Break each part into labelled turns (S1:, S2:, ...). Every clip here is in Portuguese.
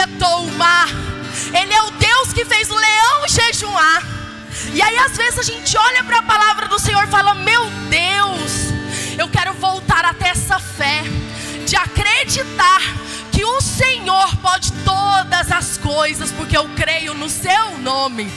S1: aquietou o mar. Ele é o Deus que fez o leão jejuar. E aí às vezes a gente olha para a palavra do Senhor e fala: meu Deus, eu quero voltar até essa fé de acreditar que o Senhor pode todas as coisas, porque eu creio no seu nome.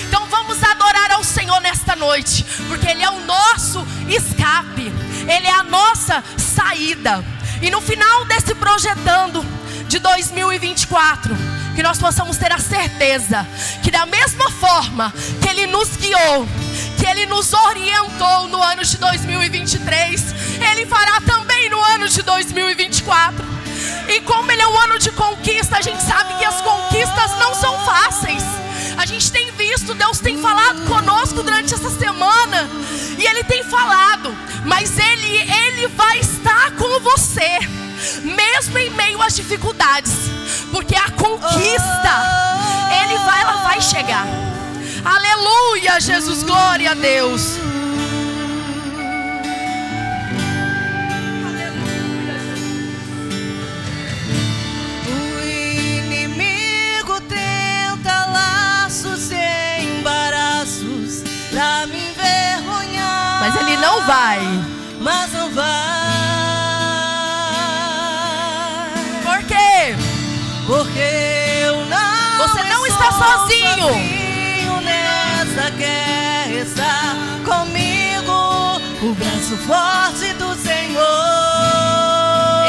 S1: Então vamos adorar ao Senhor nesta noite, porque Ele é o nosso escape, Ele é a nossa saída. E no final desse projetando de 2024, que nós possamos ter a certeza que da mesma forma que Ele nos guiou, que Ele nos orientou no ano de 2023, Ele fará também no ano de 2024. E como Ele é um ano de conquista, a gente sabe que as conquistas não são fáceis. A gente tem visto, Deus tem falado conosco durante essa semana, e Ele tem falado, mas Ele vai estar com você, mesmo em meio às dificuldades, porque a conquista, ela vai chegar. Aleluia, Jesus, glória a Deus.
S2: O inimigo tenta laços e embaraços pra me envergonhar,
S1: Mas Ele não vai.
S2: Mas não vai.
S1: Por quê?
S2: Porque eu não.
S1: Você não está sozinho.
S2: Nessa guerra está comigo o braço forte do Senhor.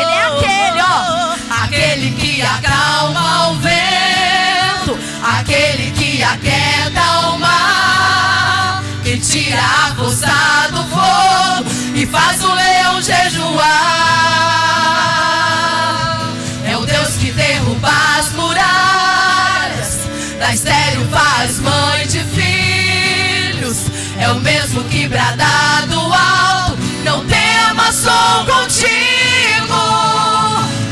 S1: Ele é aquele, ó,
S2: aquele que acalma o vento, aquele que aquieta o mar, que tira a força do fogo e faz o leão jejuar. É o Deus que derruba as muralhas, da estéril faz mãe de filhos. É o mesmo que brada do alto: não temas, sou contigo.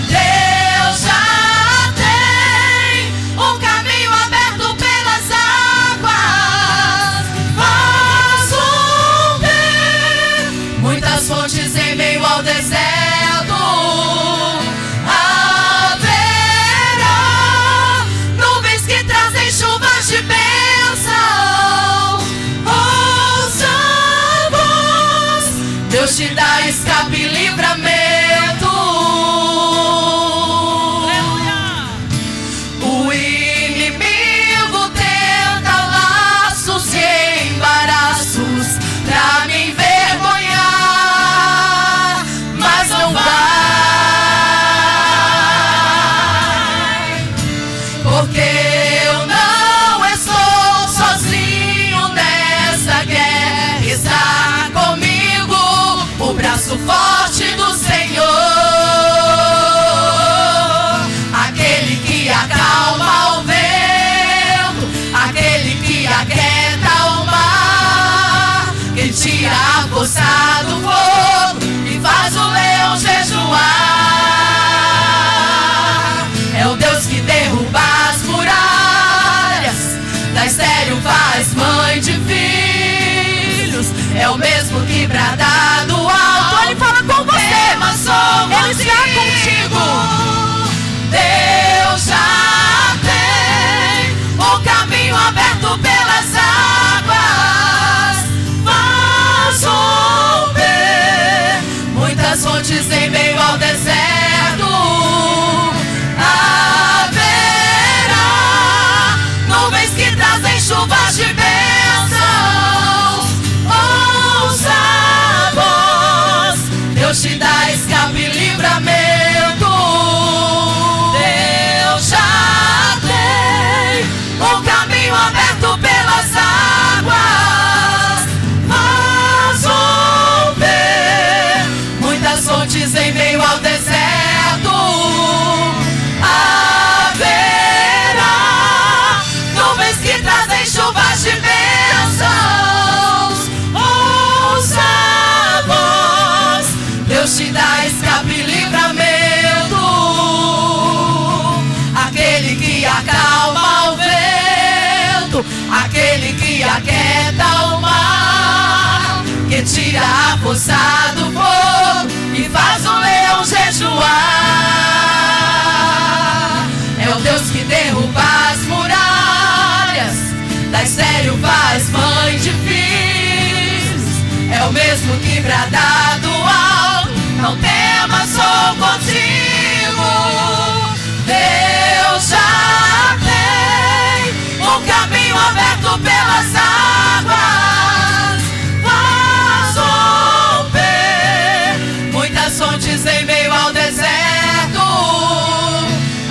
S2: Deus já tem um caminho aberto pelas águas. Faz romper muitas fontes em meio ao deserto. Chuvas de bênção, ouça a voz, Deus te dá escape e livramento. O inimigo tenta laços e embaraços pra me envergonhar, mas não vai, porque forte do Senhor, aquele que acalma o vento, aquele que aquieta o mar, que tira a força do fogo e faz o leão jejuar. É o Deus que derruba as muralhas, da estéril faz mãe de filhos. É o mesmo que brada do alto.
S1: Ele fala com você. Ele está contigo.
S2: Deus já tem o caminho aberto pelas águas. Faz romper muitas fontes em meio ao deserto. Haverá nuvens que trazem chuvas de bênção. Deus te dá escape e livramento. Deus já tem um caminho aberto pelas águas. Faz romper muitas fontes em meio ao deserto. Haverá nuvens que trazem chuvas de bênçãos. Ouça a voz, Deus te dá escape e livramento. Aquele que acalma o vento, aquele que aquieta o mar, que tira a força do fogo e faz o leão jejuar. É o Deus que estéril faz mãe de filhos. É o mesmo que brada do alto: não temas, sou contigo. Deus já tem um caminho aberto pelas águas. Faz romper muitas fontes em meio ao deserto.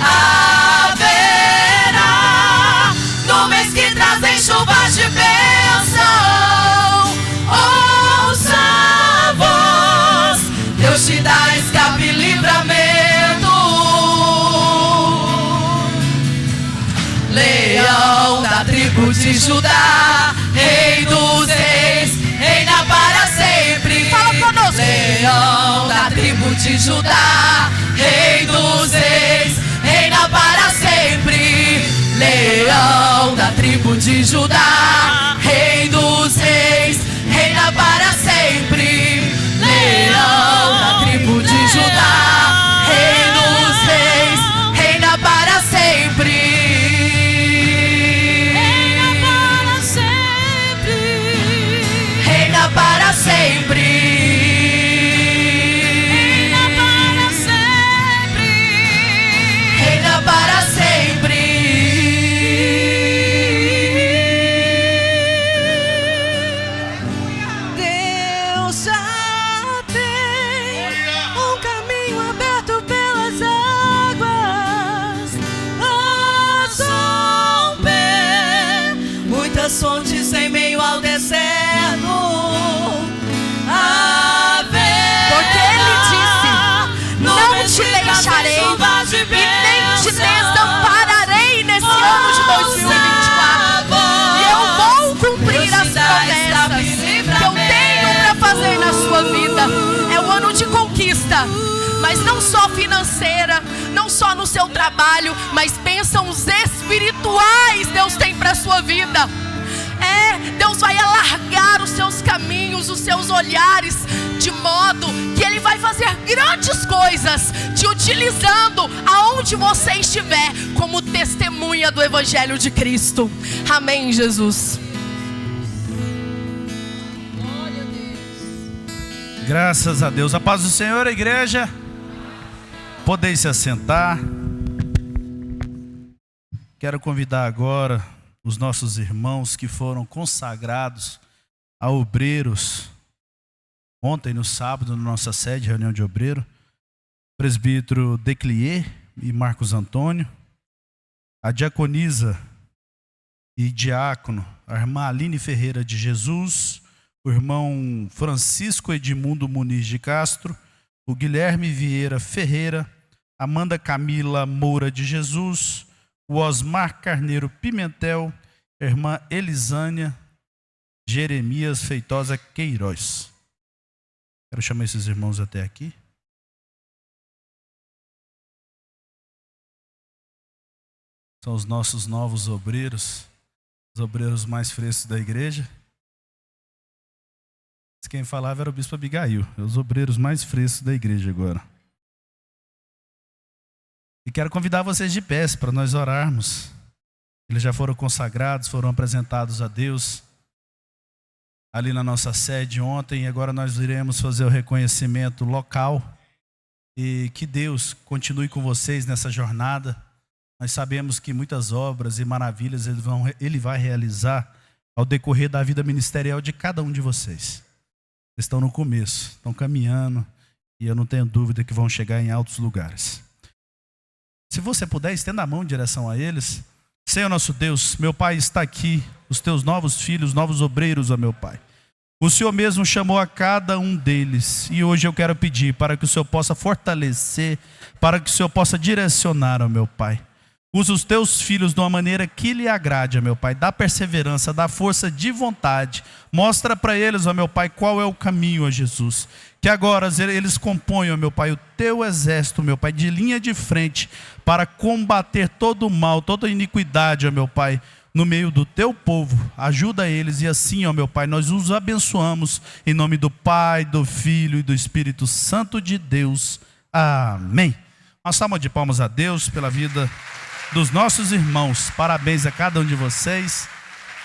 S2: Haverá nuvens que trazem chuvas de bênção. Ouça a voz, Deus te dá escape e livramento. Leão da tribo de Judá, Rei dos reis, reina para sempre.
S1: Fala conosco.
S2: Leão da tribo de Judá, Rei dos reis, reina para sempre. Leão da tribo de Judá, Rei dos reis, reina para sempre. Leão da tribo de Judá, Rei dos reis, reina para sempre. Reina para sempre. Reina para sempre. Reina para sempre.
S3: Deus já tem um caminho aberto pelas águas. Faz romper
S2: Muitas fontes em meio ao deserto.
S1: Porque Ele disse: não te deixarei e nem te desampararei nesse ano de 2024. E eu vou cumprir as promessas que eu tenho para fazer na sua vida. É um ano de conquista, mas não só financeira, não só no seu trabalho, mas bênçãos espirituais Deus tem para a sua vida. Deus vai alargar os seus caminhos, os seus olhares, de modo que Ele vai fazer grandes coisas, te utilizando aonde você estiver, como testemunha do Evangelho de Cristo. Amém, Jesus.
S4: Graças a Deus. A paz do Senhor, a igreja. Podeis se assentar. Quero convidar agora os nossos irmãos que foram consagrados a obreiros ontem, no sábado, na nossa sede, reunião de obreiro, presbítero Declier e Marcos Antônio, a diaconisa e diácono, a irmã Aline Ferreira de Jesus, o irmão Francisco Edmundo Muniz de Castro, o Guilherme Vieira Ferreira, Amanda Camila Moura de Jesus, o Osmar Carneiro Pimentel, a irmã Elisânia Jeremias Feitosa Queiroz. Quero chamar esses irmãos até aqui. São os nossos novos obreiros, os obreiros mais frescos da igreja. Quem falava era o bispo Abigail, os obreiros mais frescos da igreja agora. E quero convidar vocês de pé para nós orarmos. Eles já foram consagrados, foram apresentados a Deus ali na nossa sede ontem, e agora nós iremos fazer o reconhecimento local. E que Deus continue com vocês nessa jornada. Nós sabemos que muitas obras e maravilhas Ele vai realizar ao decorrer da vida ministerial de cada um de vocês. Vocês estão no começo, estão caminhando, e eu não tenho dúvida que vão chegar em altos lugares. Se você puder, estenda a mão em direção a eles. Senhor nosso Deus, meu Pai, está aqui os teus novos filhos, novos obreiros, ó meu Pai. O Senhor mesmo chamou a cada um deles, e hoje eu quero pedir para que o Senhor possa fortalecer, para que o Senhor possa direcionar, ó meu Pai. Usa os teus filhos de uma maneira que lhe agrade, ó meu Pai. Dá perseverança, dá força de vontade. Mostra para eles, ó meu Pai, qual é o caminho, ó Jesus. Que agora eles componham, ó meu Pai, o teu exército, meu Pai, de linha de frente, para combater todo o mal, toda a iniquidade, ó meu Pai, no meio do teu povo. Ajuda eles, e assim, ó meu Pai, nós os abençoamos em nome do Pai, do Filho e do Espírito Santo de Deus. Amém. Uma salva de palmas a Deus pela vida dos nossos irmãos. Parabéns a cada um de vocês.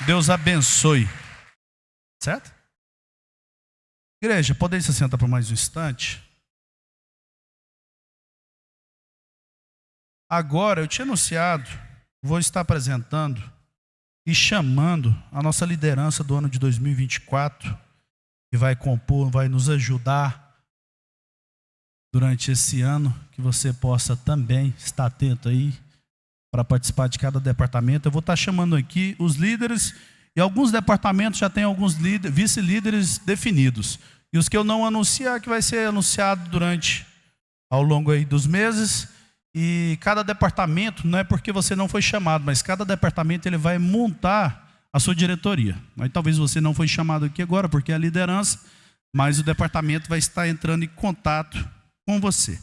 S4: Deus abençoe. Certo? Igreja, podem se sentar por mais um instante? Agora, eu tinha anunciado, vou estar apresentando e chamando a nossa liderança do ano de 2024, que vai compor, vai nos ajudar durante esse ano, que você possa também estar atento aí para participar de cada departamento. Eu vou estar chamando aqui os líderes, e alguns departamentos já têm alguns vice-líderes definidos. E os que eu não anunciar, que vai ser anunciado ao longo aí dos meses. E cada departamento, não é porque você não foi chamado, mas cada departamento ele vai montar a sua diretoria. Aí talvez você não foi chamado aqui agora, porque é a liderança, mas o departamento vai estar entrando em contato com você.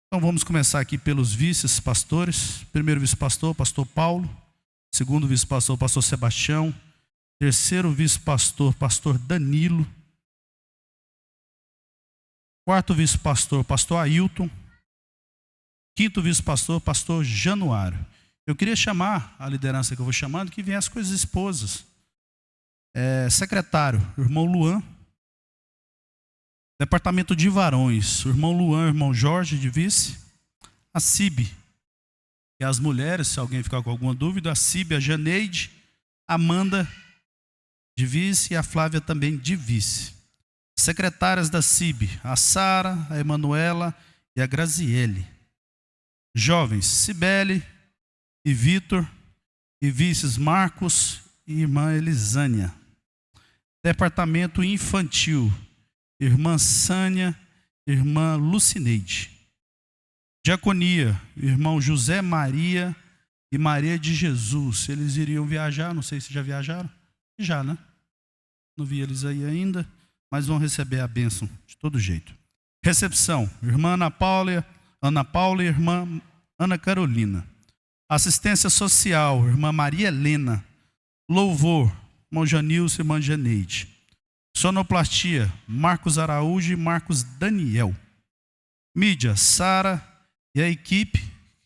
S4: Então vamos começar aqui pelos vices-pastores. Primeiro vice-pastor, pastor Paulo. Segundo vice-pastor, pastor Sebastião. Terceiro vice-pastor, pastor Danilo. Quarto vice-pastor, pastor Ailton. Quinto vice-pastor, pastor Januário. Eu queria chamar a liderança que eu vou chamando, que viesse com as esposas. Secretário, o irmão Luan. Departamento de varões, o irmão Luan, o irmão Jorge de vice. A CIB, e as mulheres, se alguém ficar com alguma dúvida. A CIB, a Janeide, a Amanda de vice e a Flávia também de vice. Secretárias da CIB, a Sara, a Emanuela e a Graziele. Jovens, Cibele e Vitor, e vices Marcos e irmã Elisânia. Departamento infantil, irmã Sânia, irmã Lucineide. Diaconia, irmão José Maria e Maria de Jesus. Eles iriam viajar, não sei se já viajaram. Já, né? Não vi eles aí ainda, mas vão receber a bênção de todo jeito. Recepção, irmã Ana Paula e irmã Ana Carolina. Assistência social, irmã Maria Helena. Louvor, irmão Janilson e irmã Janeide. Sonoplastia, Marcos Araújo e Marcos Daniel. Mídia, Sara e a equipe,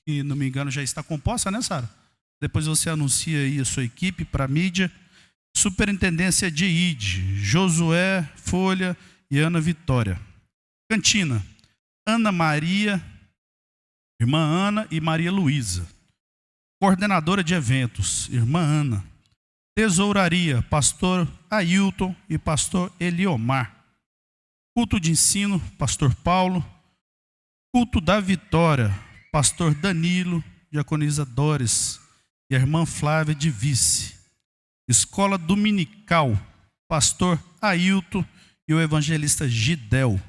S4: que não me engano já está composta, né, Sara? Depois você anuncia aí a sua equipe para mídia. Superintendência de ID, Josué, Folha e Ana Vitória. Cantina, Ana Maria, irmã Ana e Maria Luísa. Coordenadora de eventos, irmã Ana. Tesouraria, pastor Ailton e pastor Eliomar. Culto de ensino, pastor Paulo. Culto da vitória, pastor Danilo, diaconisa Dores e a irmã Flávia de vice. Escola dominical, pastor Ailton e o evangelista Gidel.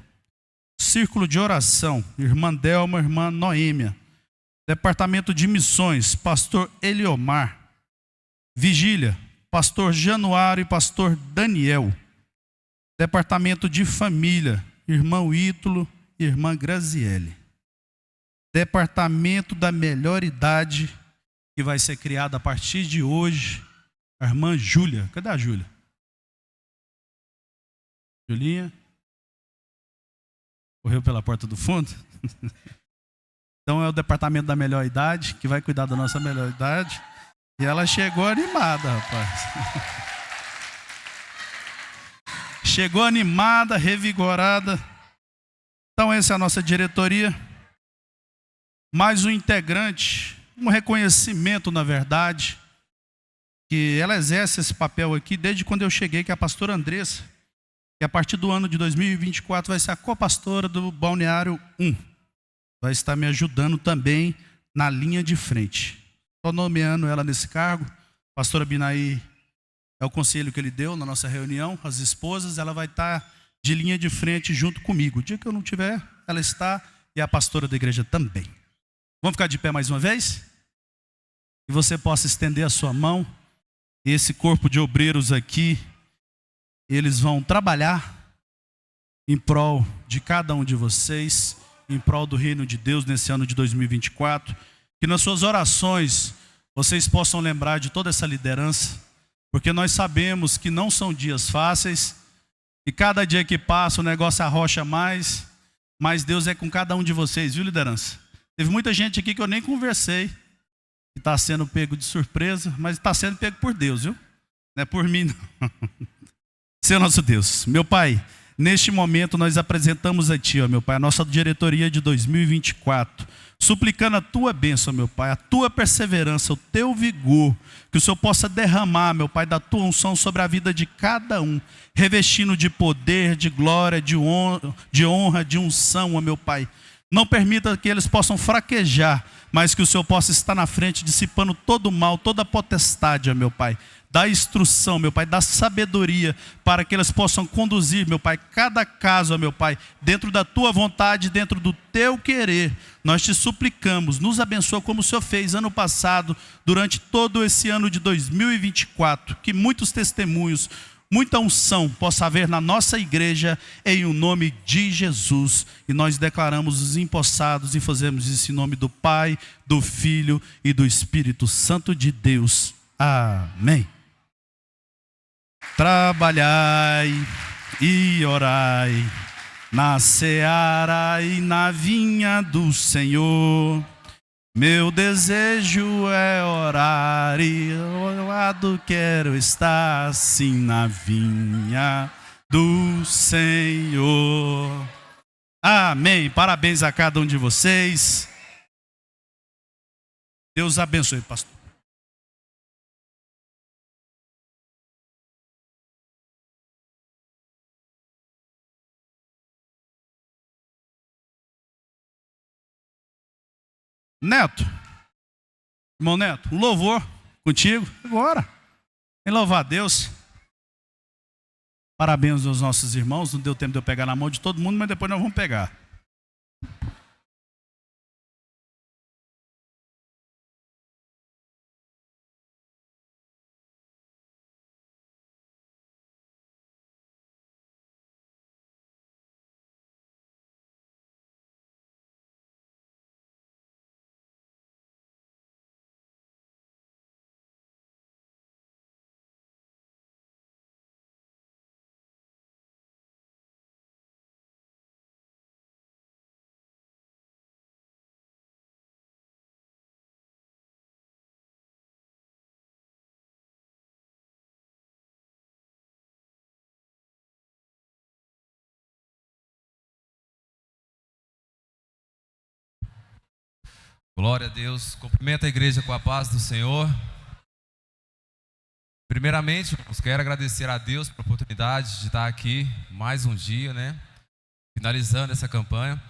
S4: Círculo de oração, irmã Delma, irmã Noêmia. Departamento de missões, pastor Eliomar. Vigília, pastor Januário e pastor Daniel. Departamento de família, irmão Ítalo e irmã Graziele. Departamento da melhor idade, que vai ser criado a partir de hoje, a irmã Júlia. Cadê a Júlia? Julinha? Correu pela porta do fundo? Então é o departamento da melhor idade, que vai cuidar da nossa melhor idade. E ela chegou animada, rapaz. Chegou animada, revigorada. Então essa é a nossa diretoria. Mais um integrante, um reconhecimento, na verdade, que ela exerce esse papel aqui desde quando eu cheguei, que é a pastora Andressa, que a partir do ano de 2024 vai ser a copastora do Balneário 1. Vai estar me ajudando também na linha de frente. Estou nomeando ela nesse cargo. A pastora Binaí é o conselho que ele deu na nossa reunião, as esposas, ela vai estar de linha de frente junto comigo. O dia que eu não tiver, ela está, e a pastora da igreja também. Vamos ficar de pé mais uma vez? Que você possa estender a sua mão. Esse corpo de obreiros aqui, eles vão trabalhar em prol de cada um de vocês, em prol do reino de Deus nesse ano de 2024. Que nas suas orações vocês possam lembrar de toda essa liderança, porque nós sabemos que não são dias fáceis, e cada dia que passa o negócio arrocha mais, mas Deus é com cada um de vocês, viu, liderança? Teve muita gente aqui que eu nem conversei, que está sendo pego de surpresa, mas está sendo pego por Deus, viu? Não é por mim, não. Senhor nosso Deus, meu Pai, neste momento nós apresentamos a Ti, ó meu Pai, a nossa diretoria de 2024, suplicando a Tua bênção, meu Pai, a Tua perseverança, o Teu vigor, que o Senhor possa derramar, meu Pai, da Tua unção sobre a vida de cada um, revestindo de poder, de glória, de honra, de unção, ó meu Pai. Não permita que eles possam fraquejar, mas que o Senhor possa estar na frente, dissipando todo o mal, toda a potestade, ó meu Pai. Dá instrução, meu Pai, dá sabedoria para que eles possam conduzir, meu Pai, cada caso, ó meu Pai, dentro da Tua vontade, dentro do Teu querer. Nós te suplicamos, nos abençoa como o Senhor fez ano passado, durante todo esse ano de 2024, que muitos testemunhos, muita unção possa haver na nossa igreja, em o nome de Jesus. E nós declaramos os empossados e fazemos isso em nome do Pai, do Filho e do Espírito Santo de Deus. Amém. Trabalhai e orai na seara e na vinha do Senhor. Meu desejo é orar e ao lado quero estar assim na vinha do Senhor. Amém. Parabéns a cada um de vocês. Deus abençoe, pastor. Neto, irmão Neto, um louvor contigo agora. Em louvar a Deus. Parabéns aos nossos irmãos. Não deu tempo de eu pegar na mão de todo mundo, mas depois nós vamos pegar.
S5: Glória a Deus. Cumprimento a igreja com a paz do Senhor. Primeiramente, quero agradecer a Deus pela oportunidade de estar aqui mais um dia, né? Finalizando essa campanha.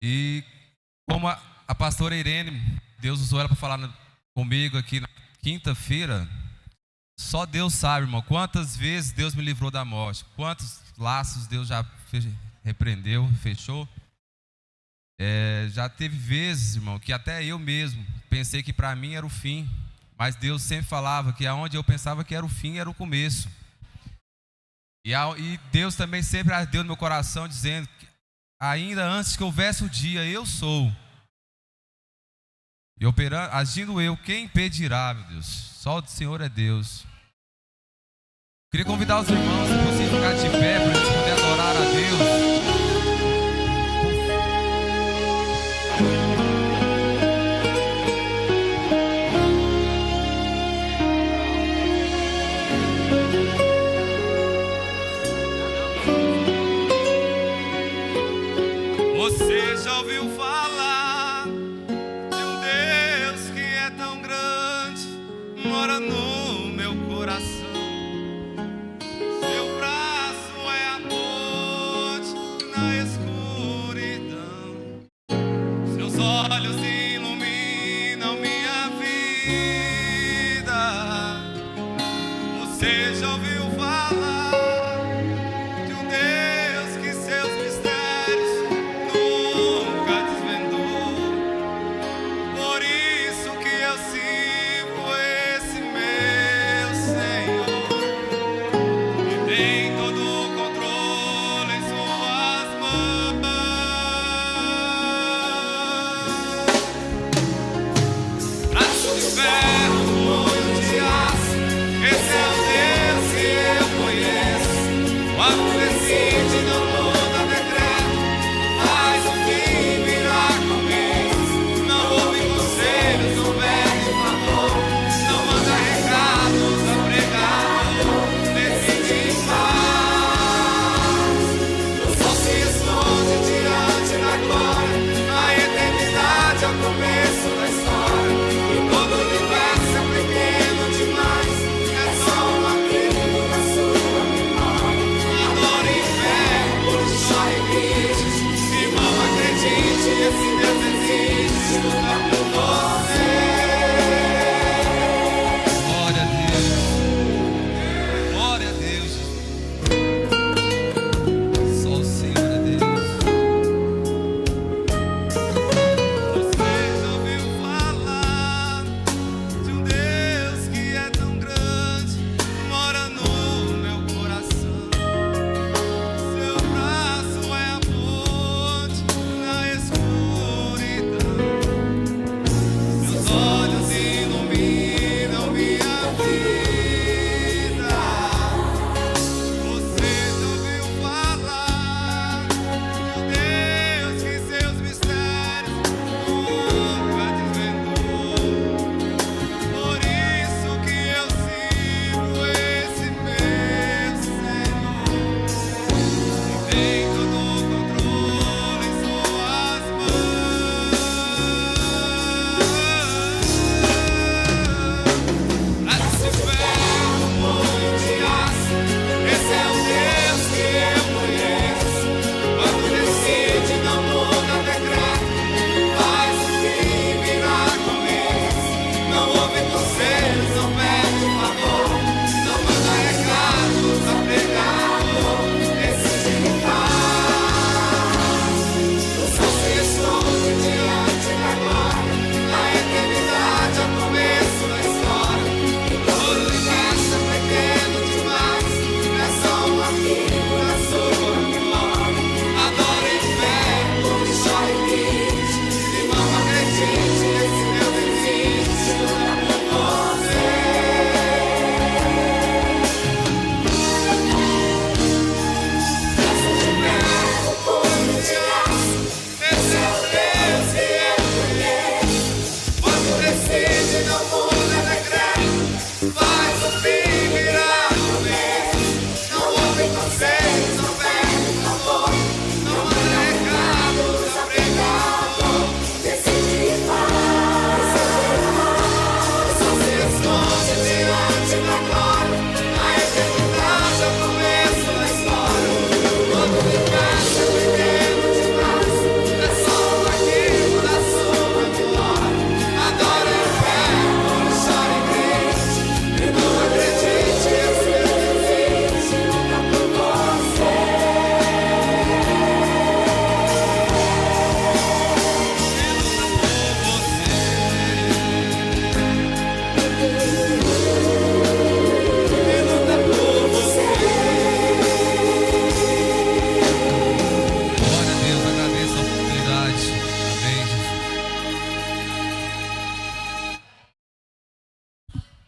S5: E como a pastora Irene, Deus usou ela para falar comigo aqui na quinta-feira. Só Deus sabe, irmão, quantas vezes Deus me livrou da morte, quantos laços Deus já repreendeu, fechou. Já teve vezes, irmão, que até eu mesmo pensei que para mim era o fim, mas Deus sempre falava que aonde eu pensava que era o fim, era o começo. E Deus também sempre ardeu no meu coração, dizendo que ainda antes que houvesse o dia, eu sou. E operando, agindo eu, quem impedirá, meu Deus? Só o Senhor é Deus. Queria convidar os irmãos, se possível, ficar de pé para a gente poder adorar a Deus.
S6: Você já ouviu falar de um Deus que é tão grande, mora no meu coração. Seu braço é a ponte na escuridão. Seus olhos iluminam minha vida. Você já ouviu falar de um Deus que seus mistérios nunca desvendou. Por isso que eu sirvo esse meu Senhor, que tem todo o controle em suas mãos. Braço de ferro, punho de aço, esse é o Deus que eu conheço. O ato decide, não muda decreto, faz o fim virar começo. Não ouve conselhos, não pede favor, não manda recados a pregar.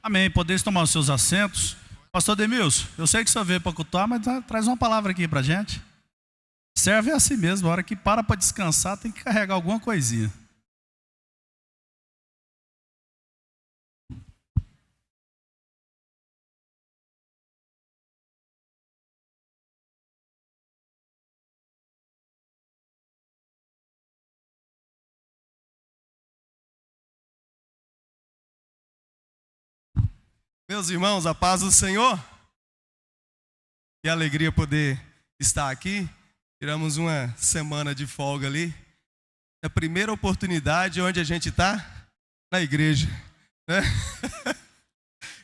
S4: Amém. Podeis tomar os seus assentos. Pastor Demilson, eu sei que você veio para cultuar, mas traz uma palavra aqui para a gente. Serve assim mesmo, a hora que para descansar tem que carregar alguma coisinha.
S7: Meus irmãos, a paz do Senhor. Que alegria poder estar aqui. Tiramos uma semana de folga ali. É a primeira oportunidade onde a gente está na igreja, né?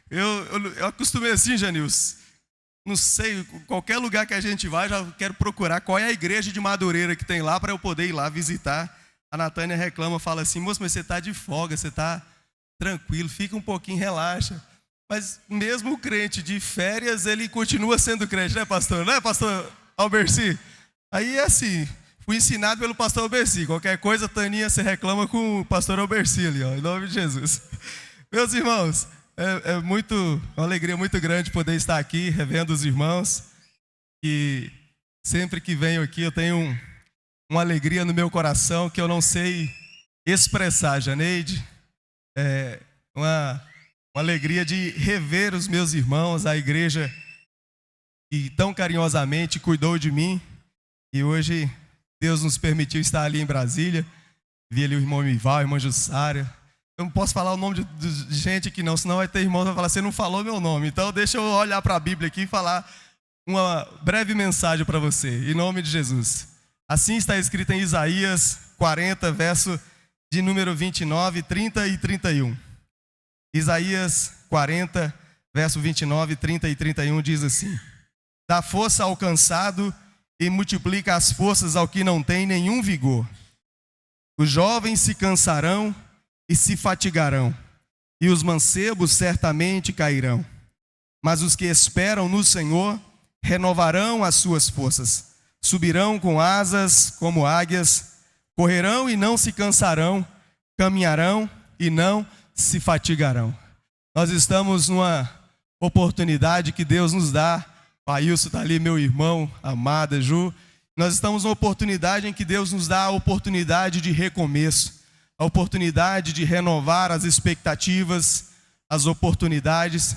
S7: Eu acostumei assim, Janilson. Não sei, qualquer lugar que a gente vai, já quero procurar qual é a igreja de Madureira que tem lá para eu poder ir lá visitar. A Natânia reclama, fala assim: moço, mas você está de folga, você está tranquilo, fica um pouquinho, relaxa. Mas mesmo o crente de férias, ele continua sendo crente, né, pastor? Não é, pastor Alberci? Aí é assim, fui ensinado pelo pastor Alberci. Qualquer coisa, Taninha, você reclama com o pastor Alberci ali, ó, em nome de Jesus. Meus irmãos, é uma alegria muito grande poder estar aqui, revendo os irmãos. E sempre que venho aqui, eu tenho uma alegria no meu coração que eu não sei expressar, Janeide. Uma alegria de rever os meus irmãos, a igreja que tão carinhosamente cuidou de mim. E hoje Deus nos permitiu estar ali em Brasília. Vi ali o irmão Mival, a irmã Jussária. Eu não posso falar o nome de gente aqui não, senão vai ter irmão que vai falar: você não falou meu nome. Então deixa eu olhar para a Bíblia aqui e falar uma breve mensagem para você, em nome de Jesus. Assim está escrito em Isaías 40, verso de número 29, 30 e 31. Isaías 40, verso 29, 30 e 31 diz assim: dá força ao cansado e multiplica as forças ao que não tem nenhum vigor. Os jovens se cansarão e se fatigarão, e os mancebos certamente cairão. Mas os que esperam no Senhor renovarão as suas forças, subirão com asas como águias, correrão e não se cansarão, caminharão e não se fatigarão. Nós estamos numa oportunidade que Deus nos dá. Pailson está ali, meu irmão, amada Ju. Nós estamos numa oportunidade em que Deus nos dá a oportunidade de recomeço, a oportunidade de renovar as expectativas, as oportunidades.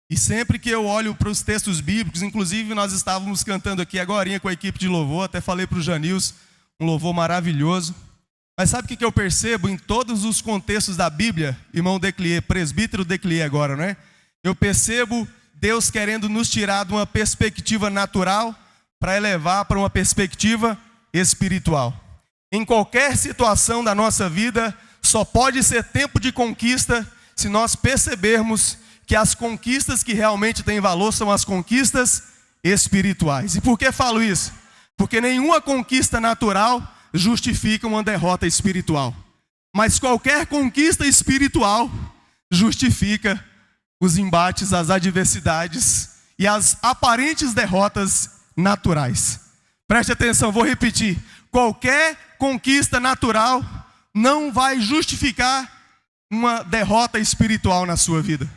S7: E sempre que eu olho para os textos bíblicos, inclusive nós estávamos cantando aqui agorinha com a equipe de louvor, até falei para o Janilson, um louvor maravilhoso. Mas sabe o que eu percebo em todos os contextos da Bíblia, irmão Declier, presbítero Declier agora, né? Eu percebo Deus querendo nos tirar de uma perspectiva natural para elevar para uma perspectiva espiritual. Em qualquer situação da nossa vida, só pode ser tempo de conquista se nós percebermos que as conquistas que realmente têm valor são as conquistas espirituais. E por que falo isso? Porque nenhuma conquista natural justifica uma derrota espiritual. Mas qualquer conquista espiritual justifica os embates, as adversidades e as aparentes derrotas naturais. Preste atenção, vou repetir. Qualquer conquista natural não vai justificar uma derrota espiritual na sua vida.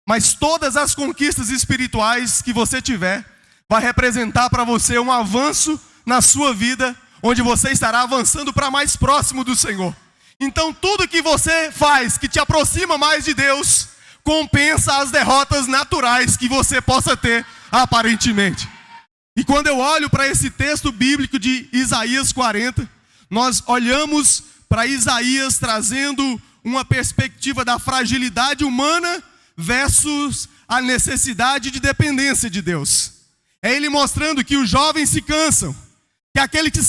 S7: Mas todas as conquistas espirituais que você tiver vai representar para você um avanço na sua vida, onde você estará avançando para mais próximo do Senhor. Então tudo que você faz que te aproxima mais de Deus, compensa as derrotas naturais que você possa ter aparentemente. E quando eu olho para esse texto bíblico de Isaías 40, nós olhamos para Isaías trazendo uma perspectiva da fragilidade humana versus a necessidade de dependência de Deus. É ele mostrando que os jovens se cansam, que aqueles que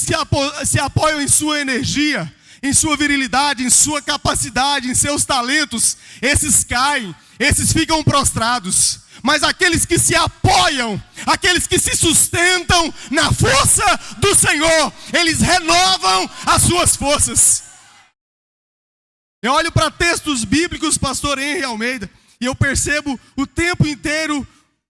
S7: se apoiam em sua energia, em sua virilidade, em sua capacidade, em seus talentos, esses caem, esses ficam prostrados. Mas aqueles que se apoiam, aqueles que se sustentam na força do Senhor, eles renovam as suas forças. Eu olho para textos bíblicos, pastor Henry Almeida, e eu percebo o tempo inteiro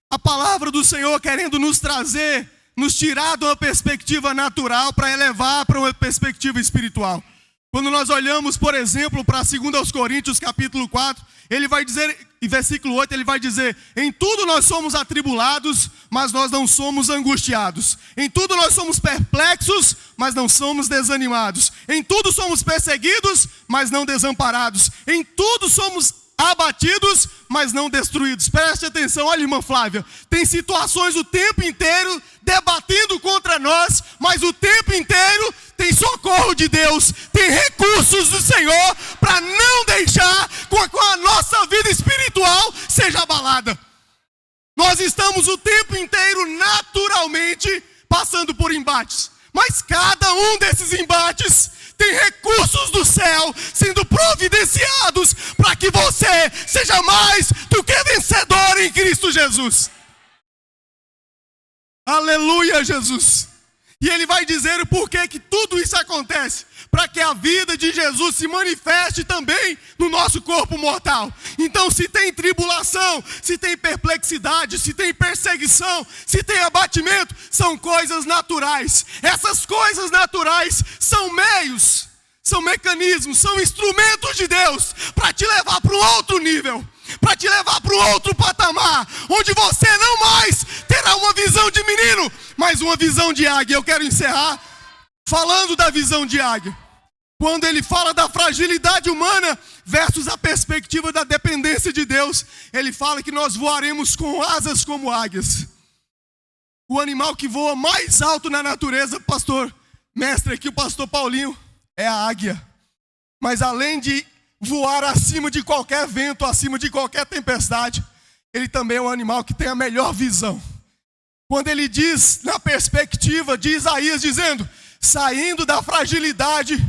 S7: a palavra do Senhor querendo nos trazer, nos tirar de uma perspectiva natural para elevar para uma perspectiva espiritual. Quando nós olhamos, por exemplo, para 2 Coríntios capítulo 4, Ele vai dizer, em versículo 8, ele vai dizer: em tudo nós somos atribulados, mas nós não somos angustiados. Em tudo nós somos perplexos, mas não somos desanimados. Em tudo somos perseguidos, mas não desamparados. Em tudo somos abatidos, mas não destruídos. Preste atenção, olha, irmã Flávia, tem situações o tempo inteiro debatendo contra nós, mas o tempo inteiro tem socorro de Deus, tem recursos do Senhor para não deixar com a nossa vida espiritual seja abalada. Nós estamos o tempo inteiro naturalmente passando por embates, mas cada um desses embates tem recursos do céu sendo providenciados para que você seja mais do que vencedor em Cristo Jesus. Aleluia, Jesus. E ele vai dizer o porquê que tudo isso acontece, para que a vida de Jesus se manifeste também no nosso corpo mortal. Então, se tem tribulação, se tem perplexidade, se tem perseguição, se tem abatimento, são coisas naturais. Essas coisas naturais são meios, são mecanismos, são instrumentos de Deus para te levar para um outro nível, para te levar para um outro patamar, onde você não mais terá uma visão de menino, mas uma visão de águia. Eu quero encerrar falando da visão de águia. Quando ele fala da fragilidade humana versus a perspectiva da dependência de Deus, ele fala que nós voaremos com asas como águias. O animal que voa mais alto na natureza, pastor, mestre aqui, o pastor Paulinho, é a águia. Mas além de voar acima de qualquer vento, acima de qualquer tempestade, ele também é um animal que tem a melhor visão. Quando ele diz, na perspectiva de Isaías, dizendo, saindo da fragilidade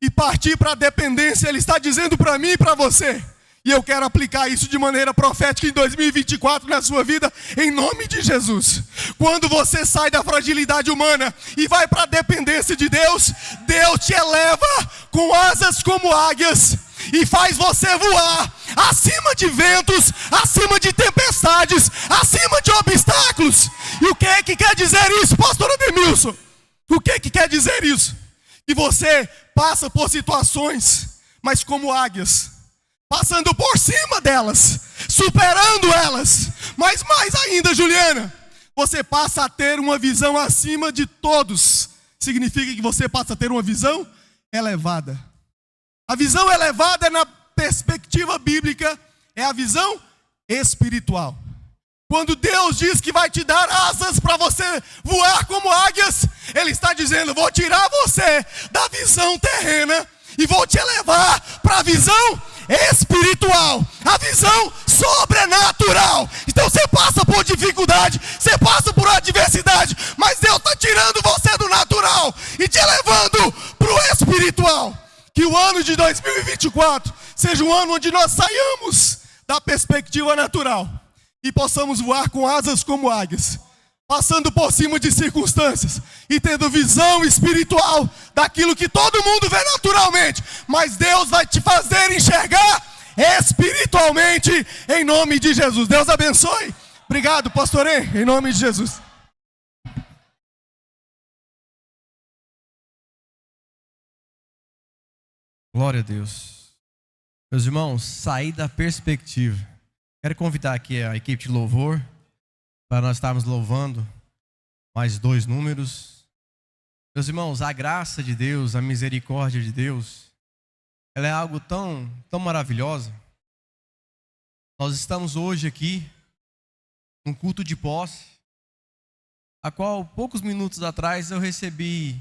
S7: e partir para a dependência, ele está dizendo para mim e para você. E eu quero aplicar isso de maneira profética em 2024 na sua vida, em nome de Jesus. Quando você sai da fragilidade humana e vai para a dependência de Deus, Deus te eleva com asas como águias e faz você voar acima de ventos, acima de tempestades, acima de obstáculos. E o que é que quer dizer isso, pastor Ademilson? O que é que quer dizer isso? Que você passa por situações, mas como águias, passando por cima delas, superando elas. Mas mais ainda, Juliana, você passa a ter uma visão acima de todos. Significa que você passa a ter uma visão elevada. A visão elevada na perspectiva bíblica é a visão espiritual. Quando Deus diz que vai te dar asas para você voar como águias, Ele está dizendo, vou tirar você da visão terrena e vou te elevar para a visão espiritual, a visão sobrenatural. Então você passa por dificuldade, você passa por adversidade, mas Deus está tirando você do natural e te elevando para o espiritual. Que o ano de 2024 seja um ano onde nós saiamos da perspectiva natural e possamos voar com asas como águias, passando por cima de circunstâncias e tendo visão espiritual daquilo que todo mundo vê naturalmente, mas Deus vai te fazer enxergar espiritualmente, em nome de Jesus. Deus abençoe. Obrigado, pastor, em nome de Jesus.
S8: Glória a Deus. Meus irmãos, sair da perspectiva. Quero convidar aqui a equipe de louvor para nós estarmos louvando mais 2 números. Meus irmãos, a graça de Deus, a misericórdia de Deus, ela é algo tão maravilhosa. Nós estamos hoje aqui num culto de posse, a qual poucos minutos atrás eu recebi,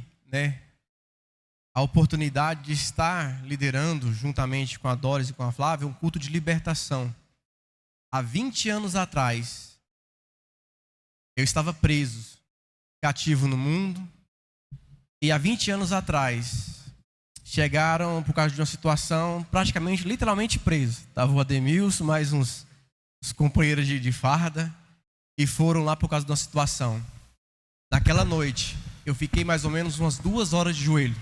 S8: a oportunidade de estar liderando, juntamente com a Doris e com a Flávia, um culto de libertação. Há 20 anos atrás, eu estava preso, cativo no mundo, e há 20 anos atrás, chegaram por causa de uma situação praticamente, literalmente preso. Estava o Ademilson, mais uns companheiros de farda, e foram lá por causa de uma situação. Naquela noite, eu fiquei mais ou menos umas 2 horas de joelho.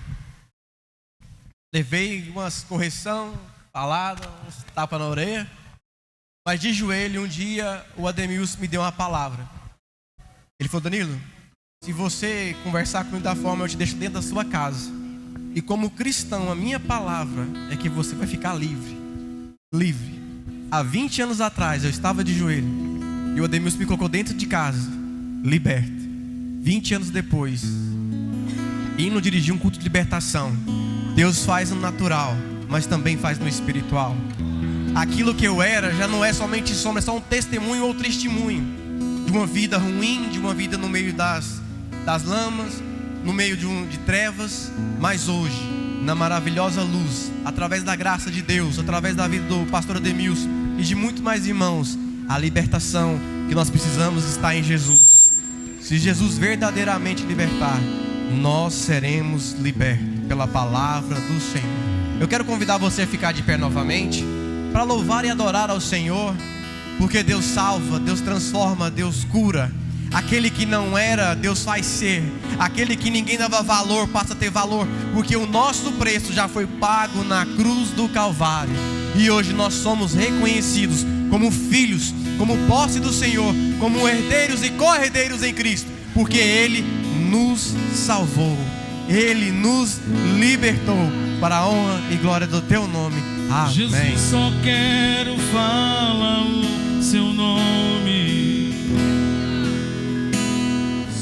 S8: Levei umas correção, falada, uns tapas na orelha. Mas de joelho, um dia, o Ademilson me deu uma palavra. Ele falou, Danilo, se você conversar comigo da forma, eu te deixo dentro da sua casa. E como cristão, a minha palavra é que você vai ficar livre. Livre. há 20 anos atrás eu estava de joelho e o Ademilson me colocou dentro de casa, liberto. 20 anos depois, indo dirigir um culto de libertação. Deus faz no natural, mas também faz no espiritual. Aquilo que eu era já não é somente sombra, é só um testemunho ou testemunho de uma vida ruim, de uma vida no meio das lamas, no meio de trevas. Mas hoje, na maravilhosa luz, através da graça de Deus, através da vida do pastor Ademilson e de muito mais irmãos, a libertação que nós precisamos está em Jesus. Se Jesus verdadeiramente libertar, nós seremos libertos pela palavra do Senhor. Eu quero convidar você a ficar de pé novamente para louvar e adorar ao Senhor, porque Deus salva, Deus transforma, Deus cura. Aquele que não era, Deus faz ser. Aquele que ninguém dava valor, passa a ter valor, porque o nosso preço já foi pago na cruz do Calvário. E hoje nós somos reconhecidos como filhos, como posse do Senhor, como herdeiros e co-herdeiros em Cristo, porque Ele nos salvou, Ele nos libertou, para a honra e glória do Teu nome. Amém.
S6: Jesus, só quero falar o Seu nome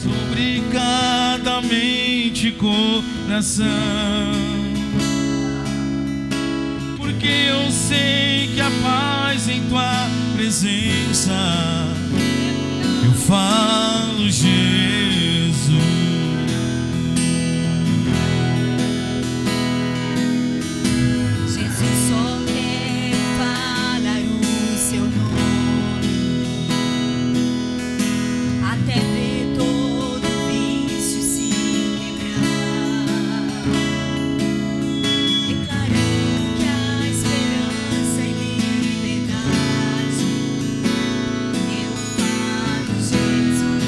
S6: sobre cada mente e coração, porque eu sei que a paz em Tua presença, eu falo Jesus.
S2: Jesus, só quero falar o Seu nome, até ver todo vício se quebrar, declarando que a esperança e liberdade, eu falo Jesus.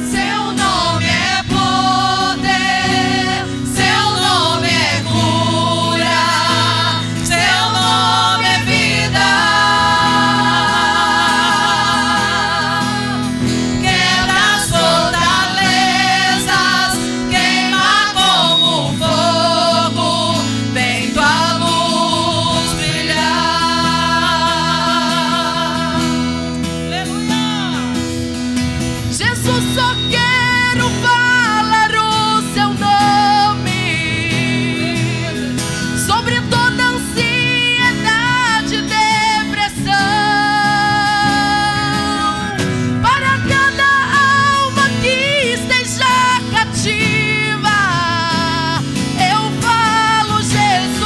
S2: Seu nome é poder, Seu nome é cura, Seu nome é vida. Quebra as fortalezas, queima como fogo, vem Tua luz brilhar. Aleluia!
S1: Jesus, só quero falar o Seu nome sobre toda ansiedade e depressão, para cada alma que esteja cativa, eu falo Jesus.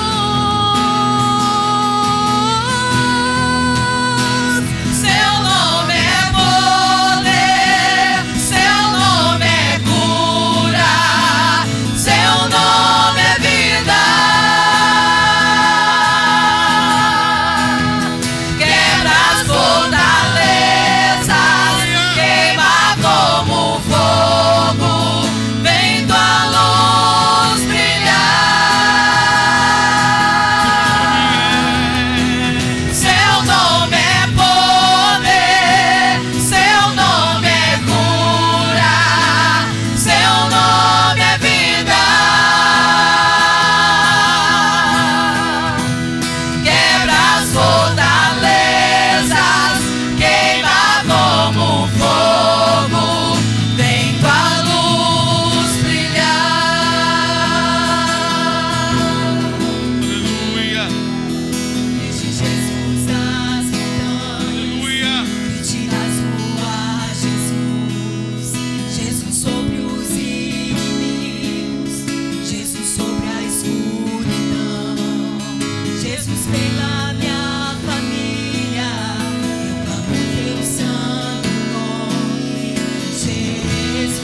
S2: Seu nome é poder, Seu nome é cura, Seu nome é vida. Quebra as fortalezas, queima como fogo, vem Tua luz brilhar. Seu nome é poder, Seu nome é cura, Seu nome é vida. Quebra as fortalezas, queima como fogo, vem Tua luz brilhar.
S6: Aleluia,
S2: Deixe Jesus nas montanhas,
S6: aleluia.
S2: grite nas ruas, Jesus. Jesus sobre os inimigos, Jesus sobre a escuridão, Jesus pela minha família, eu clamo Teu santo nome, Jesus.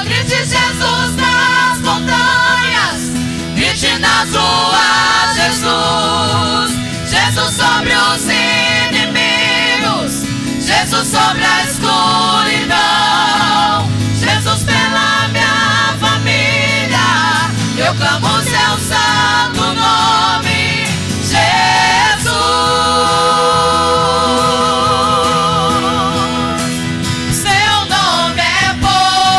S2: Grite Jesus nas montanhas, grite nas ruas, Jesus. Jesus sobre os inimigos, Jesus sobre a escuridão, Jesus pela minha família, eu clamo o Seu santo nome, Jesus. Seu nome é poder,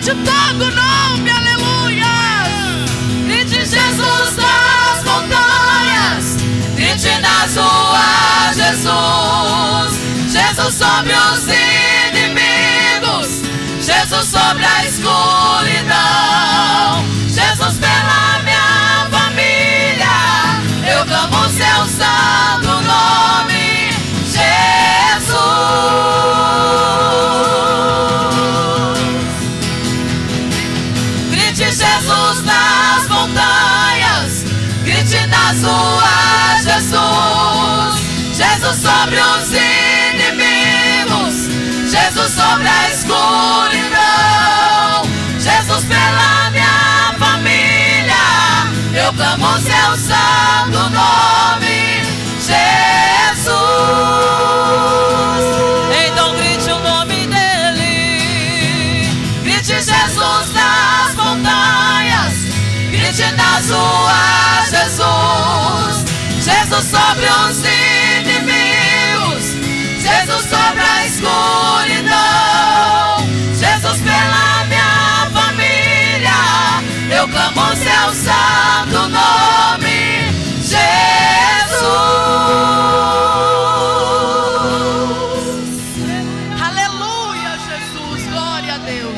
S1: grite todo nome, aleluia.
S2: Grite Jesus nas montanhas, grite nas ruas, Jesus. Jesus sobre os inimigos, Jesus sobre a escuridão, Jesus pela minha família, eu clamo o seu santo nome, Jesus. Grite Jesus nas montanhas, grite nas ruas, Jesus. Jesus sobre os inimigos, Jesus sobre a escuridão, Jesus pela minha família, eu clamo o seu santo nome, Jesus. Então grite o nome dele, grite Jesus nas montanhas, grite nas ruas, Jesus. Jesus sobre os inimigos, Jesus sobre a escuridão, Jesus pela minha família, eu clamo o seu santo nome, Jesus.
S1: Aleluia, Jesus, glória a Deus.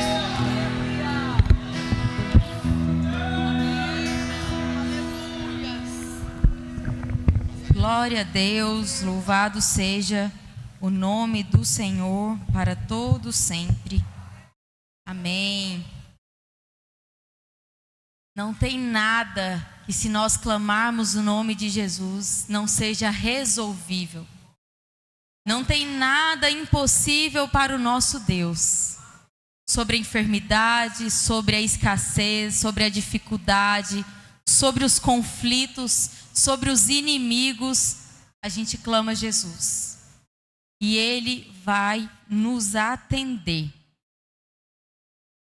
S9: Glória a Deus, louvado seja o nome do Senhor para todo sempre. Amém. Não tem nada que, se nós clamarmos o nome de Jesus, não seja resolvível. Não tem nada impossível para o nosso Deus. Sobre a enfermidade, sobre a escassez, sobre a dificuldade, sobre os conflitos, sobre os inimigos, a gente clama Jesus. E Ele vai nos atender.